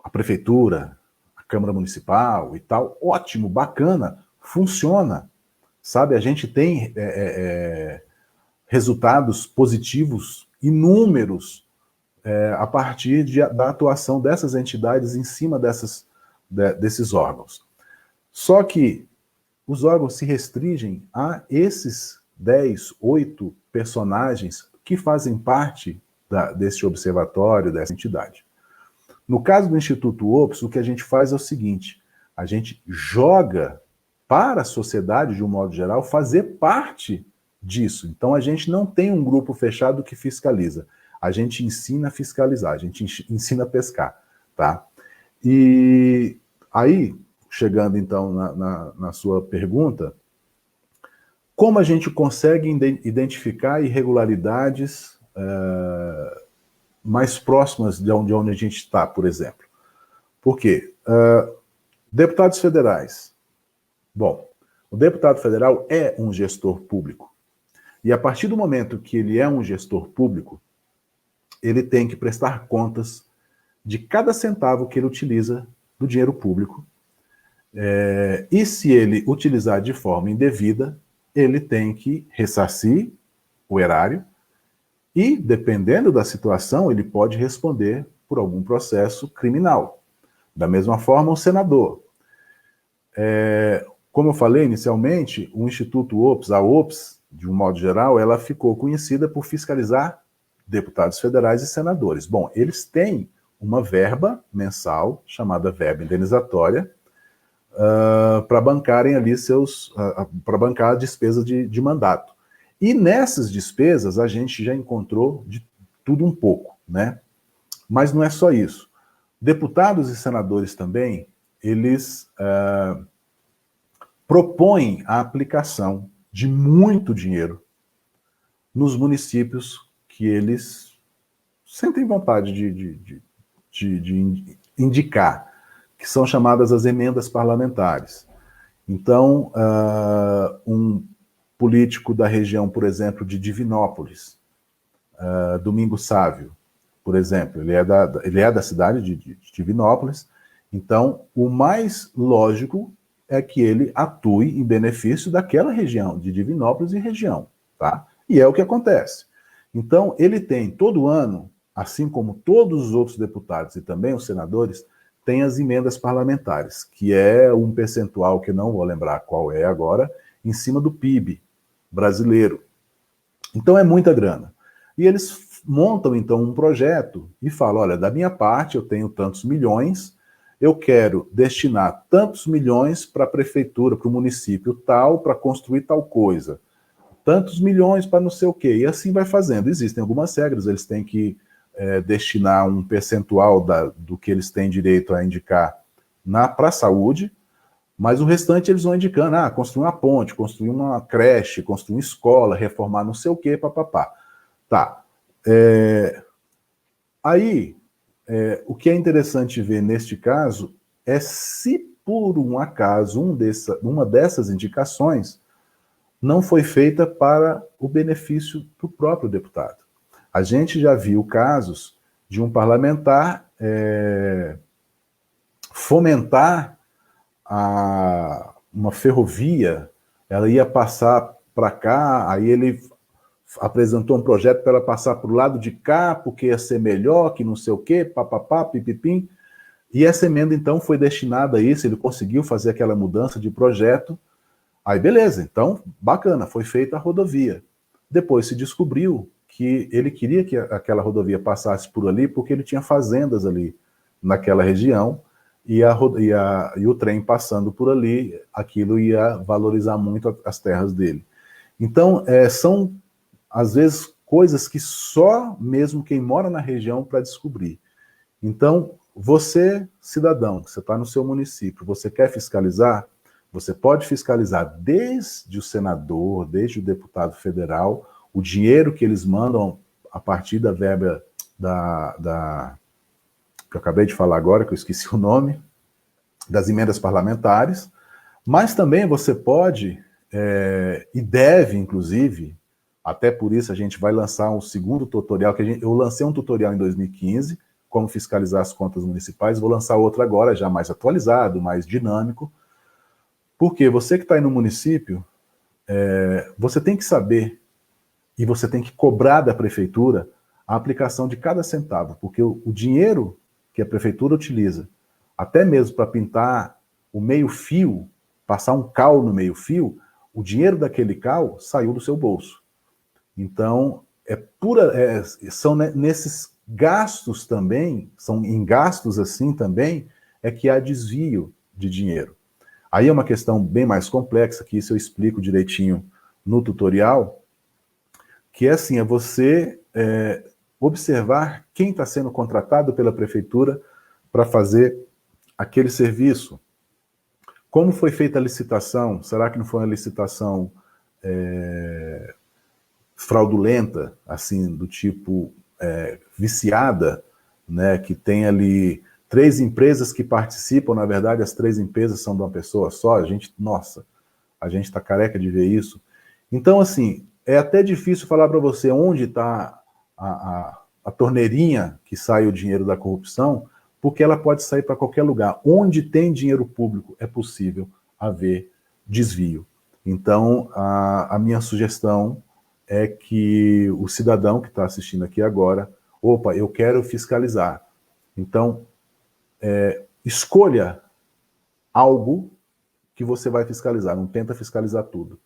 a prefeitura, a Câmara Municipal e tal. Ótimo, bacana, funciona. Sabe, a gente tem resultados positivos inúmeros a partir da atuação dessas entidades em cima desses órgãos. Só que os órgãos se restringem a esses 10, 8 personagens que fazem parte desse observatório, dessa entidade. No caso do Instituto Ops, o que a gente faz é o seguinte, a gente joga para a sociedade, de um modo geral, fazer parte disso. Então a gente não tem um grupo fechado que fiscaliza, a gente ensina a fiscalizar, a gente ensina a pescar, tá? E aí, chegando então na sua pergunta, como a gente consegue identificar irregularidades mais próximas de onde a gente está, por exemplo. Por quê? Deputados federais. Bom, o deputado federal é um gestor público. E a partir do momento que ele é um gestor público, ele tem que prestar contas de cada centavo que ele utiliza do dinheiro público. E se ele utilizar de forma indevida, ele tem que ressarcir o erário e, dependendo da situação, ele pode responder por algum processo criminal. Da mesma forma, o senador. Como eu falei inicialmente, o Instituto OPS, a OPS, de um modo geral, ela ficou conhecida por fiscalizar deputados federais e senadores. Bom, eles têm uma verba mensal, chamada verba indenizatória, para bancarem ali para bancar a despesa de mandato. E nessas despesas a gente já encontrou de tudo um pouco, né? Mas não é só isso. Deputados e senadores também, eles propõem a aplicação de muito dinheiro nos municípios que eles sentem vontade de indicar, que são chamadas as emendas parlamentares. Então, um político da região, por exemplo, de Divinópolis, Domingos Sávio, por exemplo, ele é da cidade de Divinópolis, então o mais lógico é que ele atue em benefício daquela região, de Divinópolis e região, tá? E é o que acontece. Então, ele tem todo ano, assim como todos os outros deputados e também os senadores, tem as emendas parlamentares, que é um percentual que eu não vou lembrar qual é agora, em cima do PIB brasileiro. Então é muita grana. E eles montam então um projeto e falam, olha, da minha parte eu tenho tantos milhões, eu quero destinar tantos milhões para a prefeitura, para o município tal, para construir tal coisa. Tantos milhões para não sei o quê. E assim vai fazendo. Existem algumas regras, eles têm que destinar um percentual do que eles têm direito a indicar para a saúde, mas o restante eles vão indicando, construir uma ponte, construir uma creche, construir uma escola, reformar não sei o quê, papapá. Tá. Aí, o que é interessante ver neste caso é se por um acaso uma dessas indicações não foi feita para o benefício do próprio deputado. A gente já viu casos de um parlamentar fomentar uma ferrovia, ela ia passar para cá, aí ele apresentou um projeto para ela passar para o lado de cá, porque ia ser melhor, que não sei o quê, papapá, pipipim. E essa emenda, então, foi destinada a isso, ele conseguiu fazer aquela mudança de projeto. Aí, beleza, então, bacana, foi feita a rodovia. Depois se descobriu que ele queria que aquela rodovia passasse por ali, porque ele tinha fazendas ali naquela região, e o trem passando por ali, aquilo ia valorizar muito as terras dele. Então, são, às vezes, coisas que só mesmo quem mora na região para descobrir. Então, você, cidadão, você está no seu município, você quer fiscalizar, você pode fiscalizar desde o senador, desde o deputado federal, o dinheiro que eles mandam a partir da verba que eu acabei de falar agora, que eu esqueci o nome, das emendas parlamentares, mas também você pode, e deve, inclusive, até por isso a gente vai lançar um segundo tutorial, eu lancei um tutorial em 2015, como fiscalizar as contas municipais, vou lançar outro agora, já mais atualizado, mais dinâmico, porque você que está aí no município, você tem que saber, e você tem que cobrar da prefeitura a aplicação de cada centavo, porque o dinheiro que a prefeitura utiliza, até mesmo para pintar o meio-fio, passar um cal no meio-fio, o dinheiro daquele cal saiu do seu bolso. Então, são nesses gastos também, são em gastos assim também, é que há desvio de dinheiro. Aí é uma questão bem mais complexa, que isso eu explico direitinho no tutorial, que é assim, você observar quem está sendo contratado pela prefeitura para fazer aquele serviço. Como foi feita a licitação? Será que não foi uma licitação fraudulenta, assim, do tipo, viciada, né, que tem ali 3 empresas que participam, na verdade as 3 empresas são de uma pessoa só, a gente está careca de ver isso. Então, assim, é até difícil falar para você onde está a torneirinha que sai o dinheiro da corrupção, porque ela pode sair para qualquer lugar. Onde tem dinheiro público é possível haver desvio. Então, a minha sugestão é que o cidadão que está assistindo aqui agora, opa, eu quero fiscalizar. Então, escolha algo que você vai fiscalizar, não tenta fiscalizar tudo.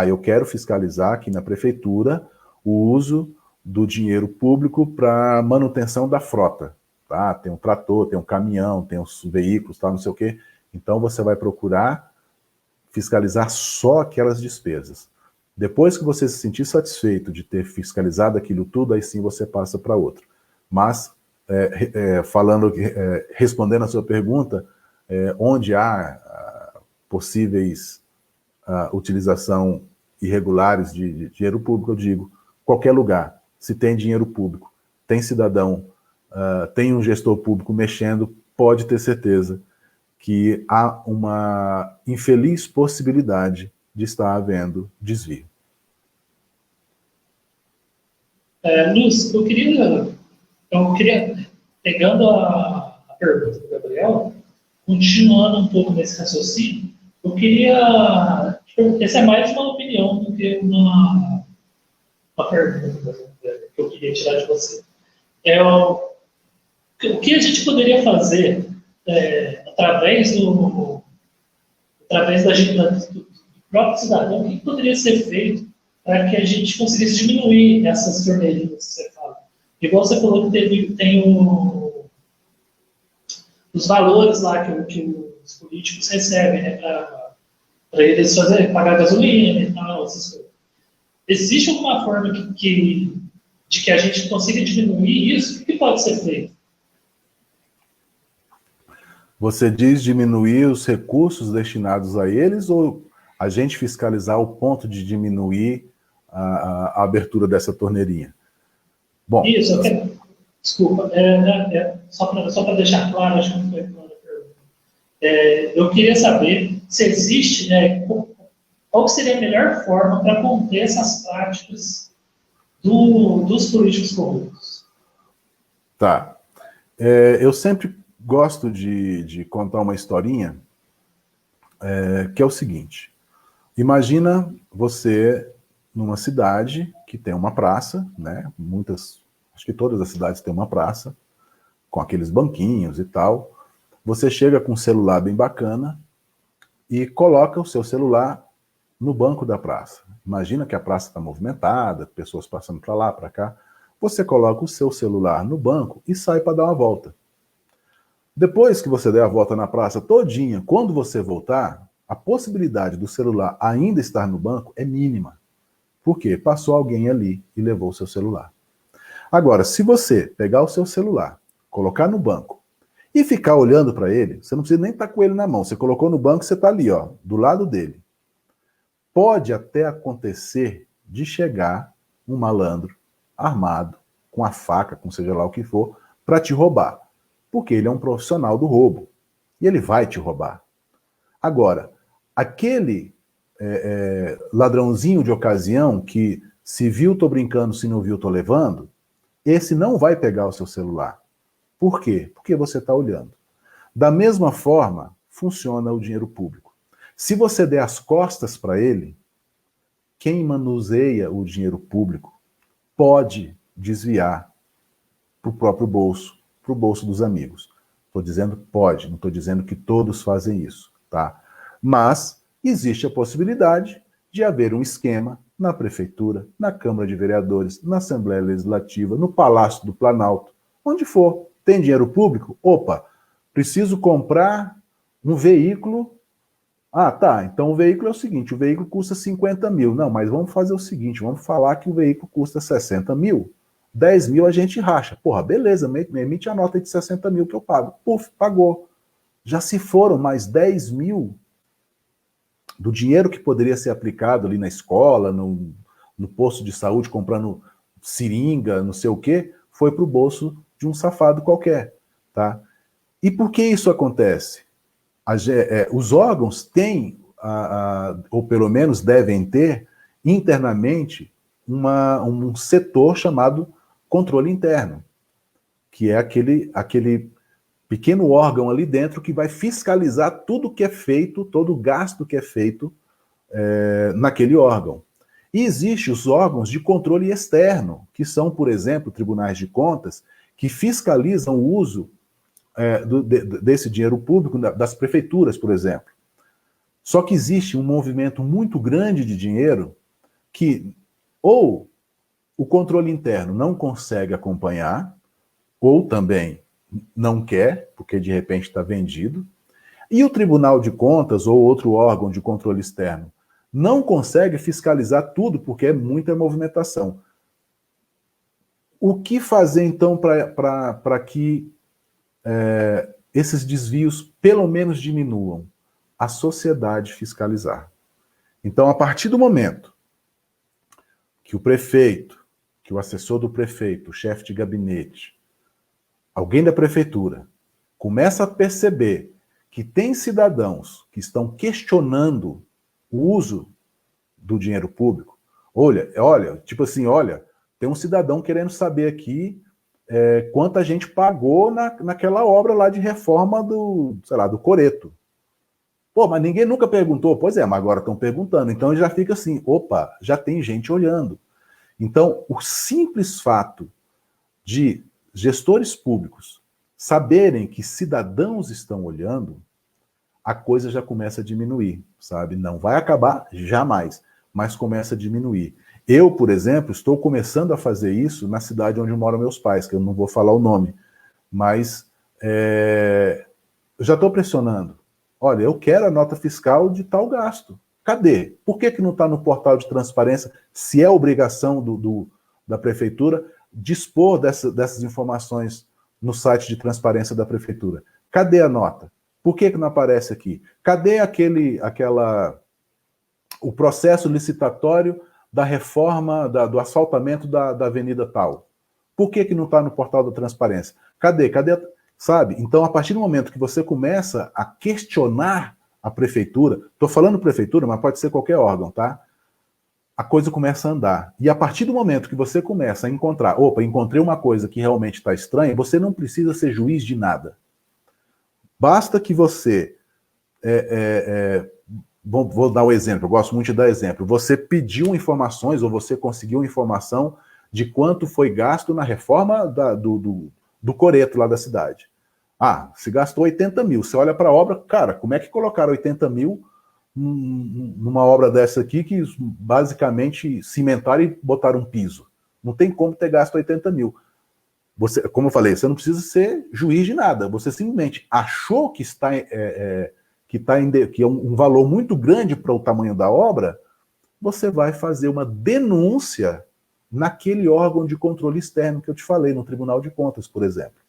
Eu quero fiscalizar aqui na prefeitura o uso do dinheiro público para manutenção da frota. Tá? Tem um trator, tem um caminhão, tem os veículos, tá, não sei o quê. Então você vai procurar fiscalizar só aquelas despesas. Depois que você se sentir satisfeito de ter fiscalizado aquilo tudo, aí sim você passa para outro. Mas, respondendo a sua pergunta, onde há possíveis utilização irregulares de dinheiro público, eu digo, qualquer lugar, se tem dinheiro público, tem cidadão, tem um gestor público mexendo, pode ter certeza que há uma infeliz possibilidade de estar havendo desvio. Lúcio, eu queria, pegando a pergunta do Gabriel, continuando um pouco nesse raciocínio, eu queria, essa é mais uma opinião do que uma pergunta que eu queria tirar de você. O que a gente poderia fazer através do próprio cidadão, o que poderia ser feito para que a gente conseguisse diminuir essas torneirinhas que você fala? Igual você falou que tem os valores lá que os políticos recebem, né, para eles pagar gasolina e tal, essas coisas. Existe alguma forma de que a gente consiga diminuir isso? O que pode ser feito? Você diz diminuir os recursos destinados a eles ou a gente fiscalizar ao ponto de diminuir a abertura dessa torneirinha? Bom, isso, eu quero... Desculpa, só para deixar claro, acho que não foi clara a pergunta. Eu queria saber se existe, qual seria a melhor forma para conter essas práticas dos políticos corruptos. Tá. Eu sempre gosto de contar uma historinha que é o seguinte. Imagina você numa cidade que tem uma praça, né? Acho que todas as cidades têm uma praça, com aqueles banquinhos e tal. Você chega com um celular bem bacana e coloca o seu celular no banco da praça. Imagina que a praça está movimentada, pessoas passando para lá, para cá. Você coloca o seu celular no banco e sai para dar uma volta. Depois que você der a volta na praça todinha, quando você voltar, a possibilidade do celular ainda estar no banco é mínima. Por quê? Passou alguém ali e levou o seu celular. Agora, se você pegar o seu celular, colocar no banco e ficar olhando para ele, você não precisa nem estar com ele na mão. Você colocou no banco, você está ali, ó, do lado dele. Pode até acontecer de chegar um malandro armado, com a faca, com seja lá o que for, para te roubar. Porque ele é um profissional do roubo. E ele vai te roubar. Agora, aquele ladrãozinho de ocasião que se viu, tô brincando, se não viu, tô levando, esse não vai pegar o seu celular. Por quê? Porque você está olhando. Da mesma forma, funciona o dinheiro público. Se você der as costas para ele, quem manuseia o dinheiro público pode desviar para o próprio bolso, para o bolso dos amigos. Estou dizendo pode, não estou dizendo que todos fazem isso, tá? Mas existe a possibilidade de haver um esquema na prefeitura, na Câmara de Vereadores, na Assembleia Legislativa, no Palácio do Planalto, onde for. Tem dinheiro público? Opa, preciso comprar um veículo. Tá, então o veículo é o seguinte, o veículo custa 50 mil. Não, mas vamos fazer o seguinte, vamos falar que o veículo custa 60 mil. 10 mil a gente racha. Porra, beleza, me emite a nota de 60 mil que eu pago. Puf, pagou. Já se foram mais 10 mil do dinheiro que poderia ser aplicado ali na escola, no posto de saúde, comprando seringa, não sei o quê, foi para o bolso de um safado qualquer, tá? E por que isso acontece? Os órgãos têm, ou pelo menos devem ter, internamente, um setor chamado controle interno, que é aquele pequeno órgão ali dentro que vai fiscalizar tudo que é feito, todo o gasto que é feito naquele órgão. E existem os órgãos de controle externo, que são, por exemplo, tribunais de contas, que fiscalizam o uso desse dinheiro público das prefeituras, por exemplo. Só que existe um movimento muito grande de dinheiro que ou o controle interno não consegue acompanhar, ou também não quer, porque de repente está vendido, e o Tribunal de Contas ou outro órgão de controle externo não consegue fiscalizar tudo, porque é muita movimentação. O que fazer, então, para que esses desvios pelo menos diminuam? A sociedade fiscalizar. Então, a partir do momento que o prefeito, que o assessor do prefeito, o chefe de gabinete, alguém da prefeitura, começa a perceber que tem cidadãos que estão questionando o uso do dinheiro público, olha, tipo assim, olha, tem um cidadão querendo saber aqui quanto a gente pagou naquela obra lá de reforma do Coreto. Pô, mas ninguém nunca perguntou. Pois é, mas agora estão perguntando. Então já fica assim, opa, já tem gente olhando. Então, o simples fato de gestores públicos saberem que cidadãos estão olhando, a coisa já começa a diminuir, sabe? Não vai acabar jamais, mas começa a diminuir. Eu, por exemplo, estou começando a fazer isso na cidade onde moram meus pais, que eu não vou falar o nome, mas eu já estou pressionando. Olha, eu quero a nota fiscal de tal gasto. Cadê? Por que não está no portal de transparência, se é obrigação da prefeitura dispor dessas informações no site de transparência da prefeitura? Cadê a nota? Por que não aparece aqui? Cadê o processo licitatório da reforma, do asfaltamento da avenida tal? Por que não está no portal da transparência? Cadê? Sabe? Então, a partir do momento que você começa a questionar a prefeitura, estou falando prefeitura, mas pode ser qualquer órgão, tá? A coisa começa a andar. E a partir do momento que você começa a encontrei uma coisa que realmente está estranha, você não precisa ser juiz de nada. Basta que você... vou dar um exemplo, eu gosto muito de dar exemplo. Você pediu informações, ou você conseguiu informação de quanto foi gasto na reforma do Coreto lá da cidade. Ah, se gastou 80 mil. Você olha para a obra, cara, como é que colocaram 80 mil numa obra dessa aqui que basicamente cimentaram e botaram um piso? Não tem como ter gasto 80 mil. Você, como eu falei, você não precisa ser juiz de nada. Você simplesmente achou que que é um valor muito grande para o tamanho da obra, você vai fazer uma denúncia naquele órgão de controle externo que eu te falei, no Tribunal de Contas, por exemplo.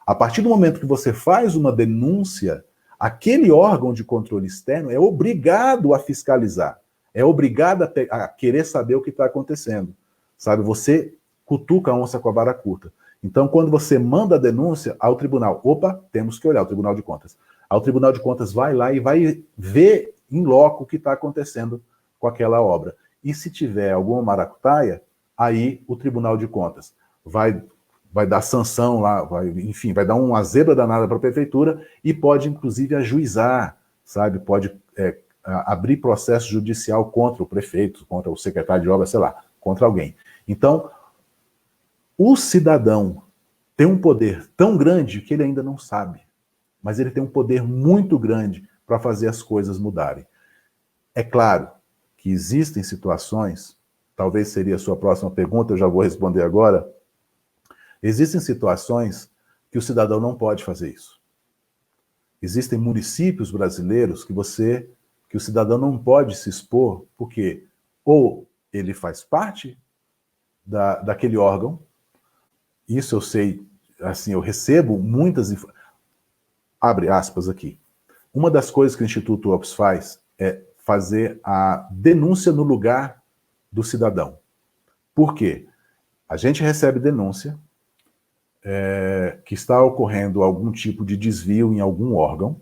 A partir do momento que você faz uma denúncia, aquele órgão de controle externo é obrigado a fiscalizar, é obrigado a querer saber o que está acontecendo. Sabe, você cutuca a onça com a vara curta. Então, quando você manda a denúncia ao tribunal, temos que olhar, o Tribunal de Contas. O Tribunal de Contas vai lá e vai ver em loco o que está acontecendo com aquela obra. E se tiver alguma maracutaia, aí o Tribunal de Contas vai dar sanção lá, vai dar uma zebra danada para a prefeitura e pode, inclusive, ajuizar, sabe? Pode abrir processo judicial contra o prefeito, contra o secretário de obra, sei lá, contra alguém. Então, o cidadão tem um poder tão grande que ele ainda não sabe, mas ele tem um poder muito grande para fazer as coisas mudarem. É claro que existem situações, talvez seria a sua próxima pergunta, eu já vou responder agora. Existem situações que o cidadão não pode fazer isso. Existem municípios brasileiros que o cidadão não pode se expor, porque ou ele faz parte daquele órgão, isso eu sei, assim, eu recebo muitas... Abre aspas aqui. Uma das coisas que o Instituto Ops faz é fazer a denúncia no lugar do cidadão. Por quê? A gente recebe denúncia, que está ocorrendo algum tipo de desvio em algum órgão.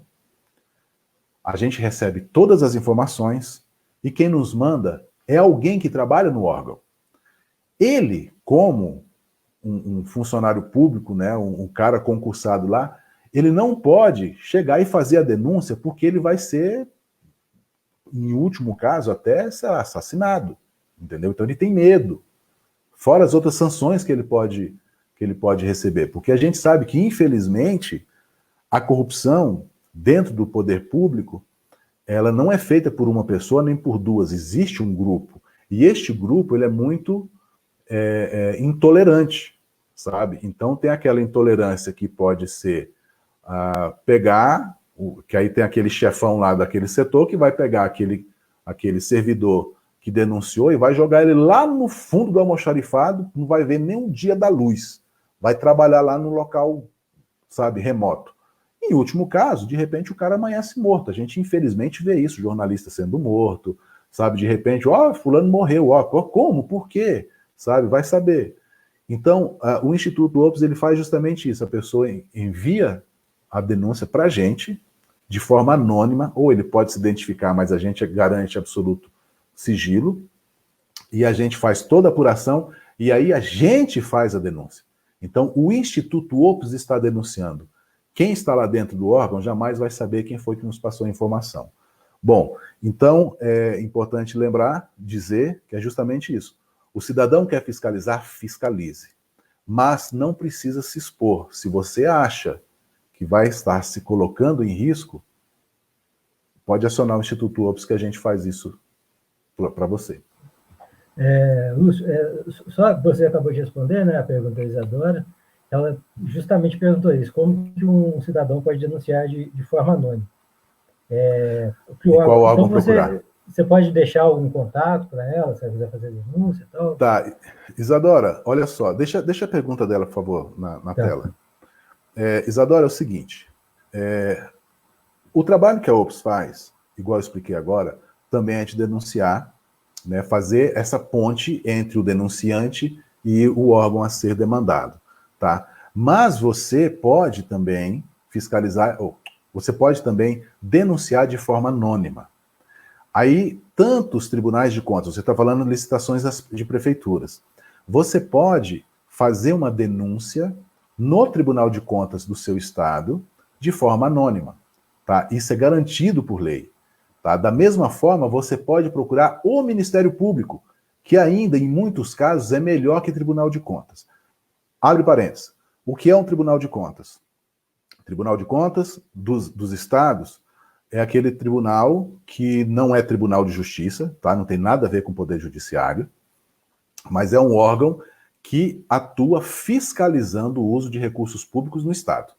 A gente recebe todas as informações e quem nos manda é alguém que trabalha no órgão. Ele, como um funcionário público, né, um cara concursado lá, ele não pode chegar e fazer a denúncia porque ele vai ser, em último caso, até ser assassinado. Entendeu? Então ele tem medo. Fora as outras sanções que ele pode receber. Porque a gente sabe que, infelizmente, a corrupção dentro do poder público, ela não é feita por uma pessoa nem por duas. Existe um grupo. E este grupo ele é muito intolerante, sabe? Então tem aquela intolerância que pode ser que aí tem aquele chefão lá daquele setor que vai pegar aquele servidor que denunciou e vai jogar ele lá no fundo do almoxarifado, não vai ver nem um dia da luz. Vai trabalhar lá no local, sabe, remoto. Em último caso, de repente o cara amanhece morto. A gente infelizmente vê isso, jornalista sendo morto, sabe, de repente, fulano morreu, como? Por quê? Sabe, vai saber. Então, o Instituto Opus, ele faz justamente isso, a pessoa envia a denúncia para a gente, de forma anônima, ou ele pode se identificar, mas a gente garante absoluto sigilo, e a gente faz toda a apuração, e aí a gente faz a denúncia. Então, o Instituto Opus está denunciando. Quem está lá dentro do órgão jamais vai saber quem foi que nos passou a informação. Bom, então, é importante lembrar, dizer que é justamente isso. O cidadão quer fiscalizar, fiscalize. Mas não precisa se expor. Se você acha que vai estar se colocando em risco, pode acionar o Instituto Opus que a gente faz isso para você. Lúcio, só você acabou de responder, né, a pergunta da Isadora. Ela justamente perguntou isso, como que um cidadão pode denunciar de forma anônima? Qual órgão procurar? Você pode deixar algum contato para ela, se ela quiser fazer denúncia e tal? Tá. Isadora, olha só, deixa a pergunta dela, por favor, na tela. Isadora, é o seguinte, o trabalho que a Opus faz, igual eu expliquei agora, também é de denunciar, né, fazer essa ponte entre o denunciante e o órgão a ser demandado, tá? Mas você pode também fiscalizar, ou você pode também denunciar de forma anônima. Aí, tanto os tribunais de contas, você está falando de licitações de prefeituras, você pode fazer uma denúncia no Tribunal de Contas do seu estado de forma anônima, tá? Isso é garantido por lei, tá? Da mesma forma, você pode procurar o Ministério Público, que ainda, em muitos casos, é melhor que Tribunal de Contas. Abre parênteses. O que é um Tribunal de Contas? Tribunal de Contas dos estados é aquele tribunal que não é tribunal de justiça, tá? Não tem nada a ver com o poder judiciário, mas é um órgão que atua fiscalizando o uso de recursos públicos no estado.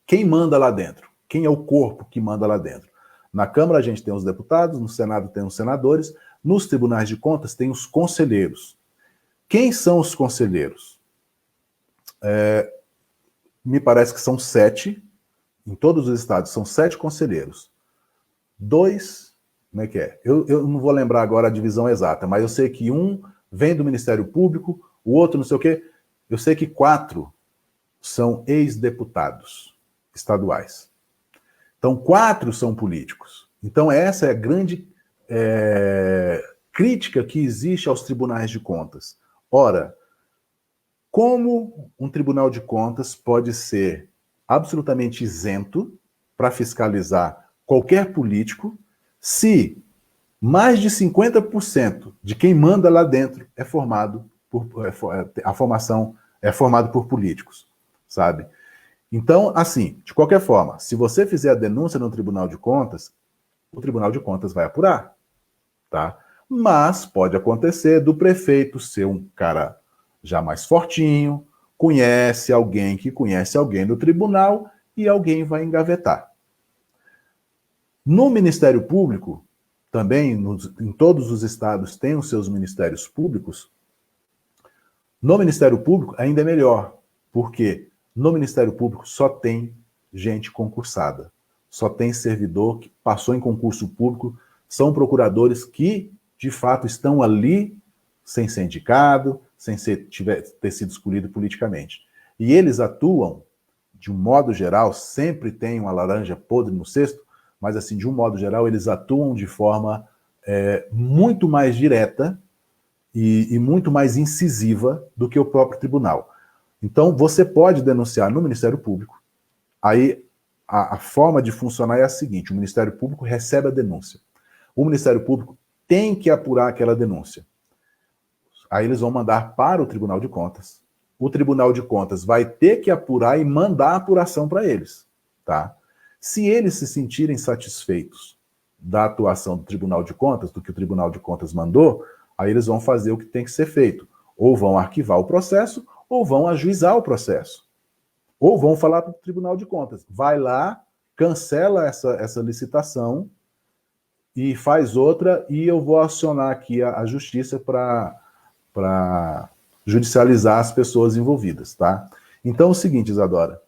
Quem manda lá dentro? Quem é o corpo que manda lá dentro? Na Câmara a gente tem os deputados, no Senado tem os senadores, nos tribunais de contas tem os conselheiros. Quem são os conselheiros? Me parece que são 7, em todos os estados, são 7 conselheiros. 2, como é que é? Eu não vou lembrar agora a divisão exata, mas eu sei que um vem do Ministério Público, o outro não sei o quê. Eu sei que 4 são ex-deputados estaduais. Então, 4 são políticos. Então, essa é a grande crítica que existe aos tribunais de contas. Ora, como um tribunal de contas pode ser absolutamente isento para fiscalizar qualquer político se mais de 50% de quem manda lá dentro é formado por políticos, sabe? Então, assim, de qualquer forma, se você fizer a denúncia no Tribunal de Contas, o Tribunal de Contas vai apurar, tá? Mas pode acontecer do prefeito ser um cara já mais fortinho, conhece alguém que conhece alguém no tribunal e alguém vai engavetar. No Ministério Público, também em todos os estados tem os seus ministérios públicos. No Ministério Público ainda é melhor, porque no Ministério Público só tem gente concursada, só tem servidor que passou em concurso público, são procuradores que, de fato, estão ali sem ser indicado, sem ter sido escolhido politicamente. E eles atuam, de um modo geral, sempre tem uma laranja podre no cesto, mas assim, de um modo geral, eles atuam de forma muito mais direta e muito mais incisiva do que o próprio tribunal. Então, você pode denunciar no Ministério Público. Aí, a forma de funcionar é a seguinte: o Ministério Público recebe a denúncia. O Ministério Público tem que apurar aquela denúncia. Aí eles vão mandar para o Tribunal de Contas. O Tribunal de Contas vai ter que apurar e mandar a apuração para eles, tá? Se eles se sentirem satisfeitos da atuação do Tribunal de Contas, do que o Tribunal de Contas mandou, aí eles vão fazer o que tem que ser feito. Ou vão arquivar o processo, ou vão ajuizar o processo. Ou vão falar para o Tribunal de Contas. Vai lá, cancela essa licitação e faz outra, e eu vou acionar aqui a Justiça para judicializar as pessoas envolvidas, tá? Então, é o seguinte, Isadora,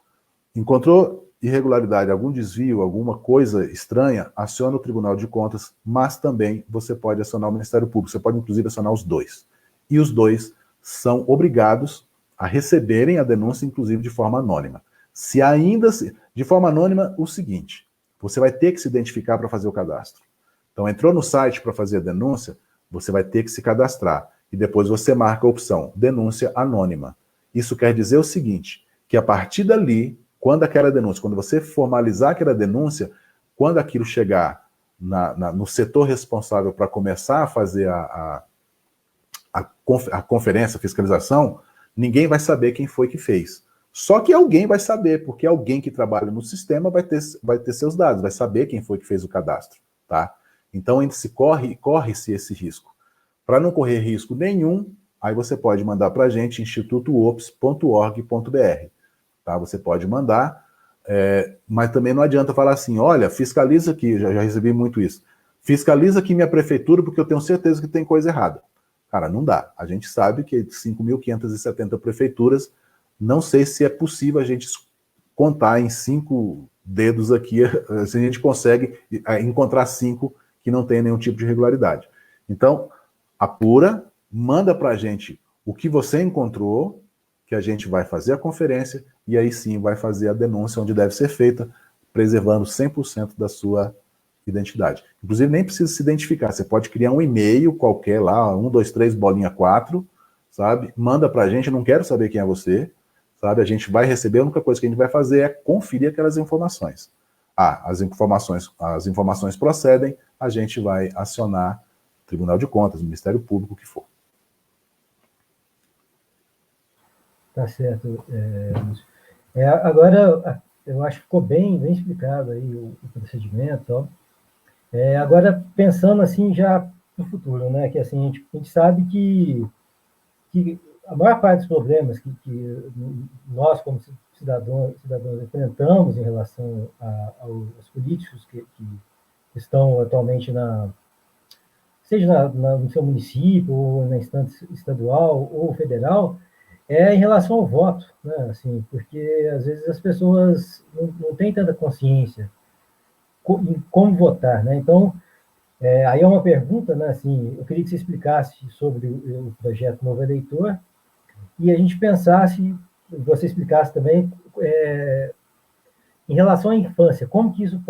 encontrou irregularidade, algum desvio, alguma coisa estranha, aciona o Tribunal de Contas, mas também você pode acionar o Ministério Público, você pode inclusive acionar os dois. E os dois são obrigados a receberem a denúncia, inclusive de forma anônima. Se ainda, de forma anônima, o seguinte, você vai ter que se identificar para fazer o cadastro. Então, entrou no site para fazer a denúncia, você vai ter que se cadastrar. E depois você marca a opção denúncia anônima. Isso quer dizer o seguinte, que a partir dali, quando aquela denúncia, quando você formalizar aquela denúncia, quando aquilo chegar no setor responsável para começar a fazer a conferência, a fiscalização, ninguém vai saber quem foi que fez. Só que alguém vai saber, porque alguém que trabalha no sistema vai ter seus dados, vai saber quem foi que fez o cadastro, tá? Então, corre-se esse risco. Para não correr risco nenhum, aí você pode mandar para a gente, institutoops.org.br. Tá? Você pode mandar, mas também não adianta falar assim, olha, fiscaliza aqui, já recebi muito isso, fiscaliza aqui minha prefeitura porque eu tenho certeza que tem coisa errada. Cara, não dá. A gente sabe que 5.570 prefeituras, não sei se é possível a gente contar em 5 dedos aqui, se a gente consegue encontrar 5 que não tem nenhum tipo de irregularidade. Então, apura, manda para a gente o que você encontrou, que a gente vai fazer a conferência e aí sim vai fazer a denúncia onde deve ser feita, preservando 100% da sua identidade. Inclusive, nem precisa se identificar, você pode criar um e-mail qualquer lá, 123 bolinha 4, sabe? Manda para a gente, eu não quero saber quem é você, sabe? A gente vai receber, a única coisa que a gente vai fazer é conferir aquelas informações. As informações procedem, a gente vai acionar Tribunal de Contas, Ministério Público, o que for. Tá certo. Agora, eu acho que ficou bem explicado aí o procedimento. Ó. Agora, pensando assim já no futuro, né? Que assim, a gente sabe que a maior parte dos problemas que nós, como cidadãos enfrentamos em relação aos políticos que estão atualmente seja no seu município, ou na instância estadual ou federal, em relação ao voto, né? Assim, porque às vezes as pessoas não têm tanta consciência em como votar, né? Então, aí é uma pergunta, né? Assim, eu queria que você explicasse sobre o projeto Novo Eleitor e a gente pensasse, você explicasse também em relação à infância, como que isso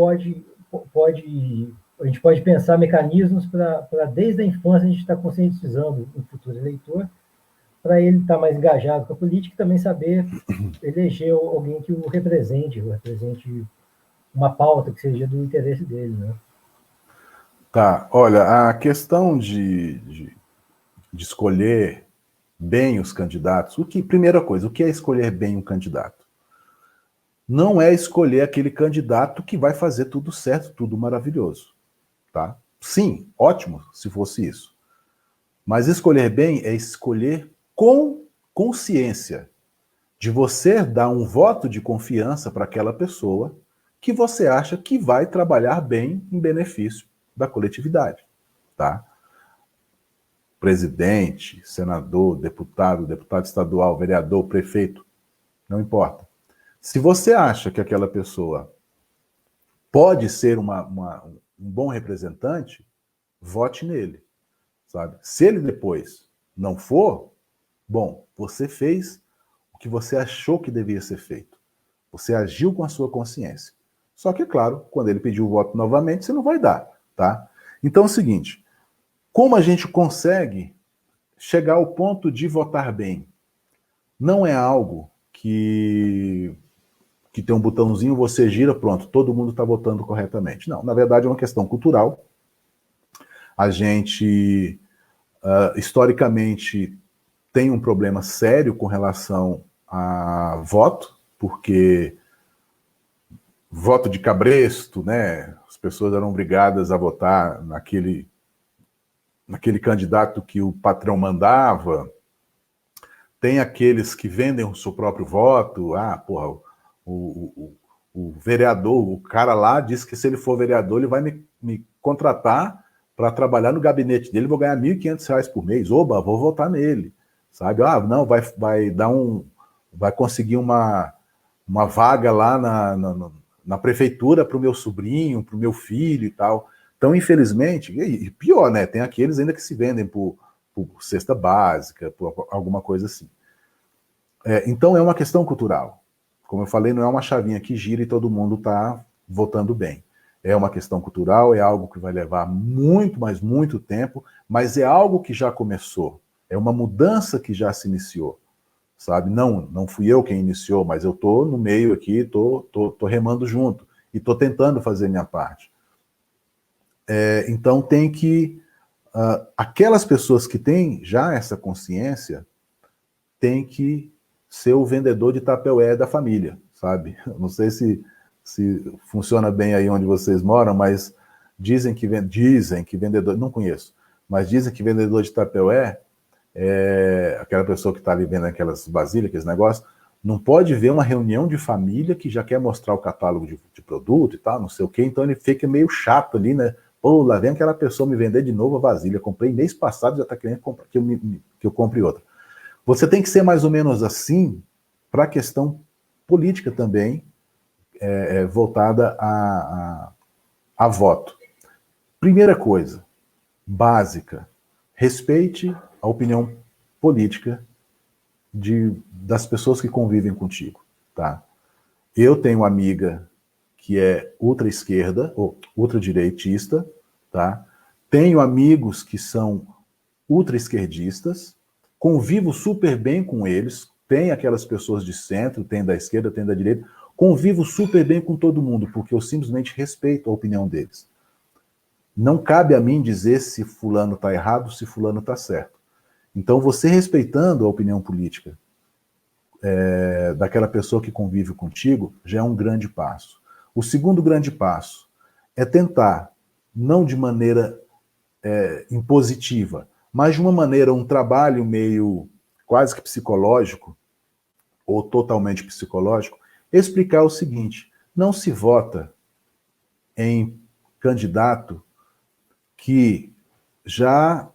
a gente pode pensar mecanismos para desde a infância a gente estar conscientizando o futuro eleitor, para ele estar mais engajado com a política e também saber eleger alguém que o represente uma pauta que seja do interesse dele, né? Tá, olha, a questão de escolher bem os candidatos, primeira coisa, o que é escolher bem um candidato? Não é escolher aquele candidato que vai fazer tudo certo, tudo maravilhoso, tá? Sim, ótimo se fosse isso. Mas escolher bem é escolher com consciência de você dar um voto de confiança para aquela pessoa que você acha que vai trabalhar bem em benefício da coletividade, tá? Presidente, senador, deputado estadual, vereador, prefeito, não importa. Se você acha que aquela pessoa pode ser um bom representante, vote nele, sabe? Se ele depois não for, bom, você fez o que você achou que devia ser feito. Você agiu com a sua consciência. Só que, claro, quando ele pedir o voto novamente, você não vai dar, tá? Então é o seguinte, como a gente consegue chegar ao ponto de votar bem? Não é algo que tem um botãozinho, você gira, pronto, todo mundo está votando corretamente. Não, na verdade é uma questão cultural. A gente, historicamente, tem um problema sério com relação a voto, porque voto de cabresto, né? As pessoas eram obrigadas a votar naquele candidato que o patrão mandava. Tem aqueles que vendem o seu próprio voto. Ah, porra, o vereador, o cara lá disse que se ele for vereador, ele vai me contratar para trabalhar no gabinete dele, vou ganhar R$1.500 por mês. Oba, vou votar nele. Sabe? Ah, não, vai conseguir uma vaga lá na prefeitura para o meu sobrinho, para o meu filho e tal. Então, infelizmente, e pior, né? Tem aqueles ainda que se vendem por cesta básica, por alguma coisa assim. Então, é uma questão cultural. Como eu falei, não é uma chavinha que gira e todo mundo está votando bem. É uma questão cultural, é algo que vai levar muito, mas muito tempo, mas é algo que já começou. É uma mudança que já se iniciou, sabe? Não fui eu quem iniciou, mas eu estou no meio aqui, tô remando junto e estou tentando fazer minha parte. Então tem que... aquelas pessoas que têm já essa consciência têm que ser o vendedor de Tupperware da família, sabe? Não sei se funciona bem aí onde vocês moram, mas dizem que vendedor... Não conheço, mas dizem que vendedor de Tupperware aquela pessoa que está ali vendo aquelas vasilhas, aqueles negócios, não pode ver uma reunião de família que já quer mostrar o catálogo de produto e tal, não sei o quê, então ele fica meio chato ali, né? Pô, lá vem aquela pessoa me vender de novo a vasilha, comprei mês passado, já está querendo que eu compre outra. Você tem que ser mais ou menos assim para a questão política também, voltada a voto. Primeira coisa, básica, respeite a opinião política das pessoas que convivem contigo, tá? Eu tenho uma amiga que é ultra-esquerda, ou ultradireitista, tá? Tenho amigos que são ultra-esquerdistas, convivo super bem com eles, tem aquelas pessoas de centro, tem da esquerda, tem da direita, convivo super bem com todo mundo, porque eu simplesmente respeito a opinião deles. Não cabe a mim dizer se fulano está errado, se fulano está certo. Então, você respeitando a opinião política daquela pessoa que convive contigo, já é um grande passo. O segundo grande passo é tentar, não de maneira impositiva, mas de uma maneira, um trabalho meio quase que psicológico, ou totalmente psicológico, explicar o seguinte: não se vota em candidato que já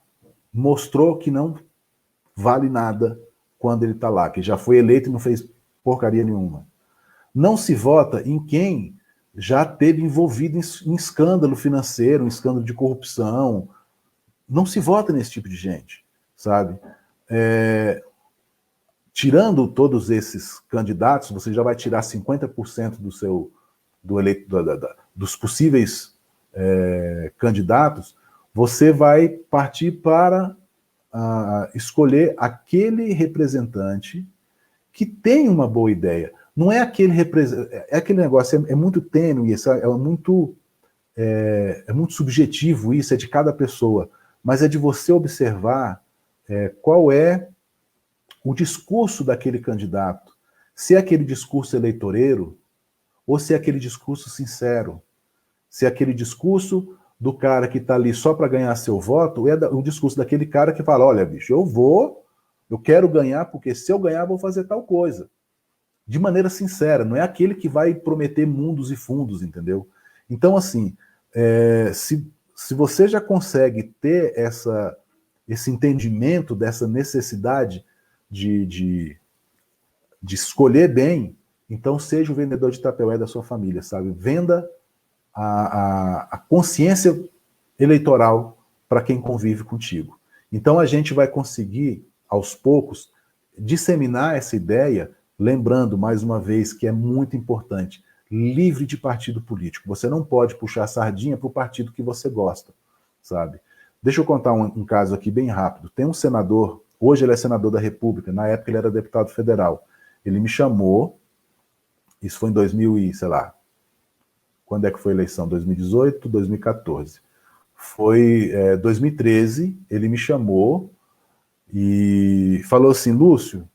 mostrou que não vale nada quando ele está lá, que já foi eleito e não fez porcaria nenhuma. Não se vota em quem já esteve envolvido em escândalo financeiro, em escândalo de corrupção. Não se vota nesse tipo de gente, sabe? Tirando todos esses candidatos, você já vai tirar 50% dos possíveis candidatos, você vai partir para escolher aquele representante que tem uma boa ideia. Não é aquele aquele negócio, é muito tênue, é muito subjetivo isso, é de cada pessoa, mas é de você observar qual é o discurso daquele candidato, se é aquele discurso eleitoreiro ou se é aquele discurso sincero, se é aquele discurso do cara que está ali só para ganhar seu voto, o discurso daquele cara que fala: olha, bicho, eu quero ganhar, porque se eu ganhar, vou fazer tal coisa. De maneira sincera, não é aquele que vai prometer mundos e fundos, entendeu? Então, assim, se você já consegue ter esse entendimento dessa necessidade de escolher bem, então seja o vendedor de Tupperware da sua família, sabe? Venda a consciência eleitoral para quem convive contigo. Então a gente vai conseguir, aos poucos, disseminar essa ideia Lembrando, mais uma vez, que é muito importante, livre de partido político. Você não pode puxar a sardinha para o partido que você gosta, sabe? Deixa eu contar um caso aqui bem rápido. Tem um senador, hoje ele é senador da República, na época ele era deputado federal. Ele me chamou, isso foi em 2000 e, sei lá, quando é que foi a eleição? 2018, 2014. Foi 2013, ele me chamou e falou assim, Lúcio,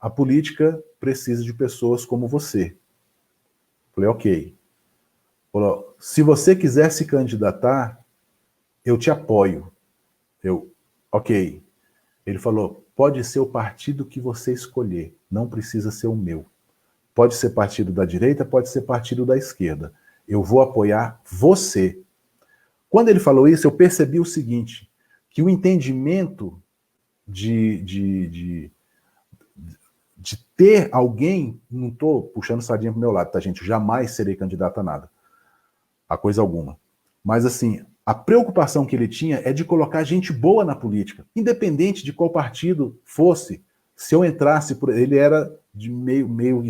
a política precisa de pessoas como você. Falei, ok. Falou, se você quiser se candidatar, eu te apoio. Eu, ok. Ele falou, pode ser o partido que você escolher, não precisa ser o meu. Pode ser partido da direita, pode ser partido da esquerda. Eu vou apoiar você. Quando ele falou isso, eu percebi o seguinte, que o entendimento de ter alguém, não estou puxando sardinha para o meu lado, tá, gente? Eu jamais serei candidato a nada, a coisa alguma. Mas, assim, a preocupação que ele tinha é de colocar gente boa na política, independente de qual partido fosse. Se eu entrasse por... Ele era de meio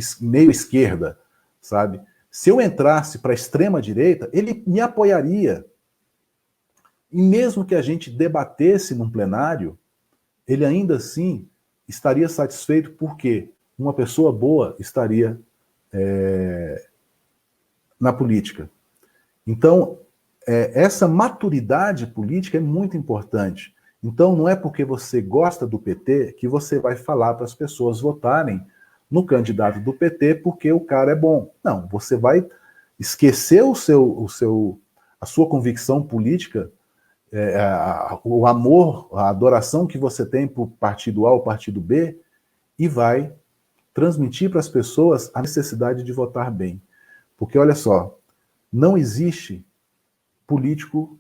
esquerda, sabe? Se eu entrasse para a extrema-direita, ele me apoiaria. E mesmo que a gente debatesse num plenário, ele ainda assim estaria satisfeito porque uma pessoa boa estaria na política. Então, essa maturidade política é muito importante. Então, não é porque você gosta do PT que você vai falar para as pessoas votarem no candidato do PT porque o cara é bom. Não, você vai esquecer a sua convicção política, o amor, a adoração que você tem por partido A ou partido B e vai transmitir para as pessoas a necessidade de votar bem. Porque, olha só, não existe político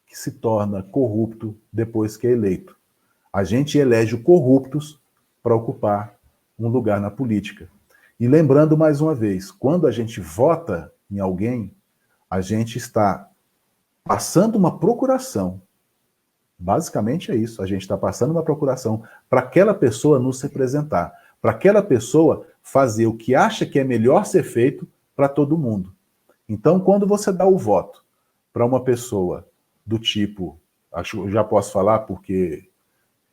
que se torna corrupto depois que é eleito. A gente elege corruptos para ocupar um lugar na política. E lembrando mais uma vez, quando a gente vota em alguém, a gente está passando uma procuração. Basicamente é isso. A gente está passando uma procuração para aquela pessoa nos representar, para aquela pessoa fazer o que acha que é melhor ser feito para todo mundo. Então, quando você dá o voto para uma pessoa do tipo, acho que já posso falar porque...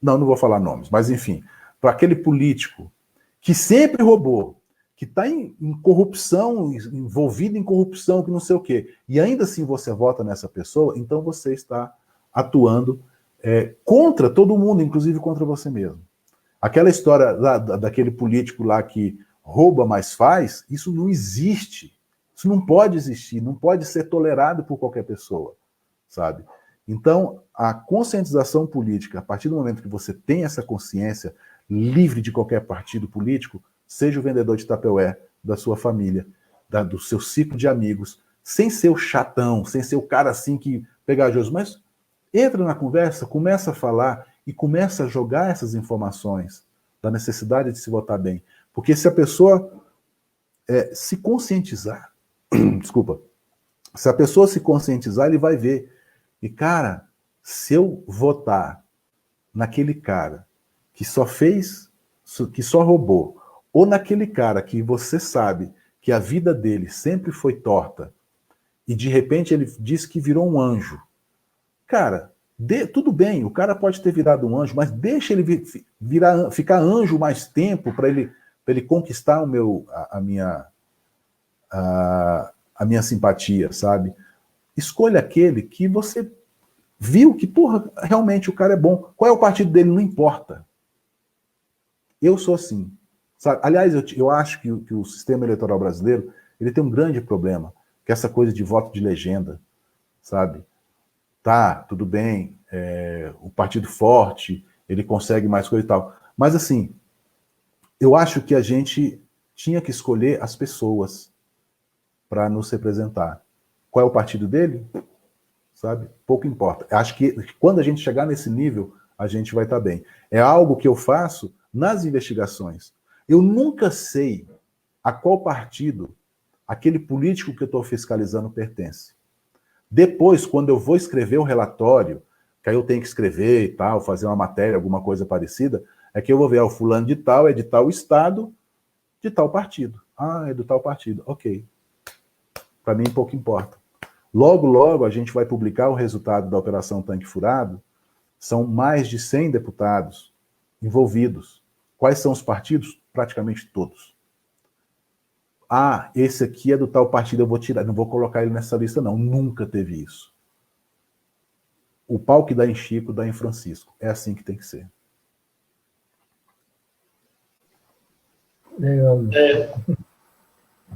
Não vou falar nomes, mas enfim, para aquele político que sempre roubou, que está em corrupção, envolvido em corrupção, que não sei o quê, e ainda assim você vota nessa pessoa, então você está atuando contra todo mundo, inclusive contra você mesmo. Aquela história daquele político lá que rouba, mas faz, isso não existe. Isso não pode existir, não pode ser tolerado por qualquer pessoa, sabe? Então, a conscientização política, a partir do momento que você tem essa consciência, livre de qualquer partido político, seja o vendedor de Tupperware da sua família, do seu ciclo de amigos, sem ser o chatão, sem ser o cara assim que pegajoso, mas entra na conversa, começa a falar e começa a jogar essas informações da necessidade de se votar bem. Porque se a pessoa se conscientizar, desculpa, se a pessoa se conscientizar, ele vai ver. E, cara, se eu votar naquele cara que só fez, que só roubou, ou naquele cara que você sabe que a vida dele sempre foi torta, e de repente ele diz que virou um anjo, cara, tudo bem, o cara pode ter virado um anjo, mas deixa ele ficar anjo mais tempo para ele conquistar a minha simpatia, sabe? Escolha aquele que você viu que, porra, realmente o cara é bom. Qual é o partido dele? Não importa. Eu sou assim. Sabe? Aliás, eu acho que o sistema eleitoral brasileiro ele tem um grande problema, que é essa coisa de voto de legenda, sabe? Tá, tudo bem, o partido forte, ele consegue mais coisa e tal. Mas, assim, eu acho que a gente tinha que escolher as pessoas para nos representar. Qual é o partido dele? Sabe? Pouco importa. Acho que quando a gente chegar nesse nível, a gente vai estar bem. É algo que eu faço nas investigações. Eu nunca sei a qual partido aquele político que eu estou fiscalizando pertence. Depois, quando eu vou escrever o relatório, que aí eu tenho que escrever e tal, fazer uma matéria, alguma coisa parecida, é que eu vou ver, o fulano de tal é de tal estado, de tal partido. Ah, é do tal partido. Ok. Para mim, pouco importa. Logo, logo, a gente vai publicar o resultado da Operação Tanque Furado. São mais de 100 deputados envolvidos. Quais são os partidos? Praticamente todos. Ah, esse aqui é do tal partido, eu vou tirar. Não vou colocar ele nessa lista, não. Nunca teve isso. O pau que dá em Chico, dá em Francisco. É assim que tem que ser. Legal.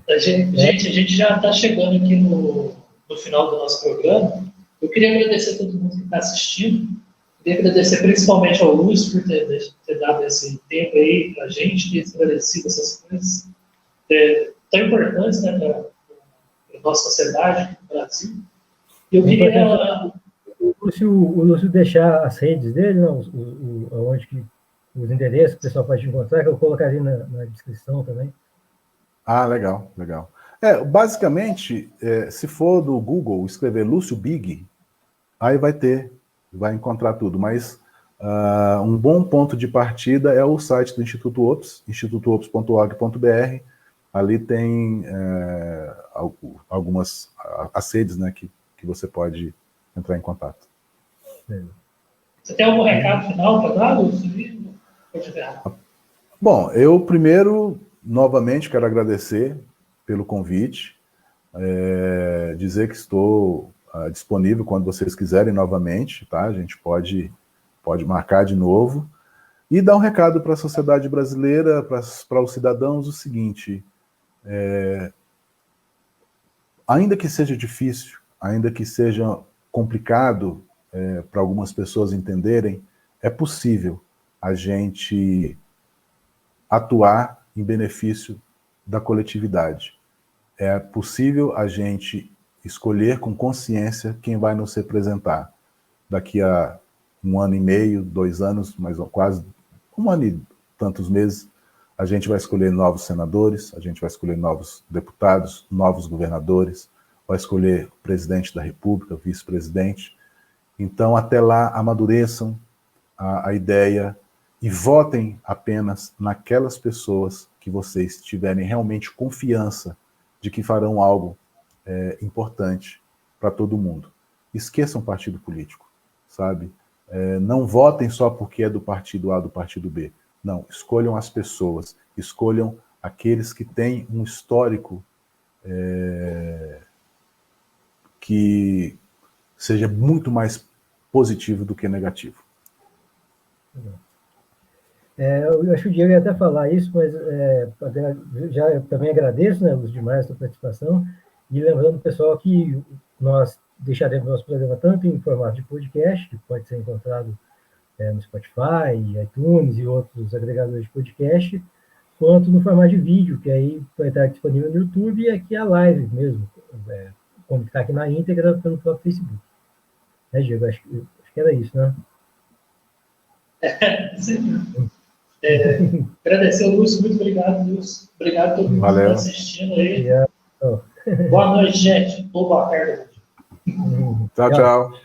A gente já está chegando aqui no final do nosso programa. Eu queria agradecer a todo mundo que está assistindo. Queria agradecer principalmente ao Lúcio por ter dado esse tempo aí para a gente, ter esclarecido essas coisas tão importantes, né, para a nossa sociedade, para o Brasil. Eu queria... O Lúcio deixar as redes dele, não, onde que, os endereços que o pessoal pode encontrar, que eu colocaria na descrição também. Ah, legal, legal. Basicamente, se for do Google escrever Lúcio Big, aí vai encontrar tudo, mas um bom ponto de partida é o site do Instituto OPS, institutoops.org.br. Ali tem algumas as redes, né, que você pode entrar em contato. Você tem algum recado final para dar, Lúcio? Bom, eu primeiro, novamente, quero agradecer pelo convite, dizer que estou disponível quando vocês quiserem novamente, tá? A gente pode marcar de novo e dar um recado para a sociedade brasileira, para os cidadãos, o seguinte: ainda que seja difícil, ainda que seja complicado para algumas pessoas entenderem, é possível a gente atuar em benefício da coletividade. É possível a gente escolher com consciência quem vai nos representar. Daqui a 1 ano e meio, 2 anos, mas quase 1 ano e tantos meses, a gente vai escolher novos senadores, a gente vai escolher novos deputados, novos governadores, vai escolher o presidente da República, o vice-presidente. Então, até lá, amadureçam a ideia e votem apenas naquelas pessoas que vocês tiverem realmente confiança de que farão algo importante para todo mundo. Esqueçam partido político, sabe? Não votem só porque é do partido A, do partido B. Não, escolham as pessoas, escolham aqueles que têm um histórico que seja muito mais positivo do que negativo. Eu acho que o Diego ia até falar isso, mas já também agradeço, né, os demais da participação, e lembrando o pessoal que nós deixaremos nosso programa tanto em formato de podcast, que pode ser encontrado no Spotify, iTunes e outros agregadores de podcast, quanto no formato de vídeo, que aí vai estar disponível no YouTube e aqui a live mesmo, como está aqui na íntegra pelo próprio Facebook. Né, Diego? Acho que era isso, né? Sim. Agradecer ao Lúcio, muito obrigado, Lúcio. Obrigado a todo mundo que está assistindo aí. Boa noite, gente. Boa tarde. Tchau, tchau.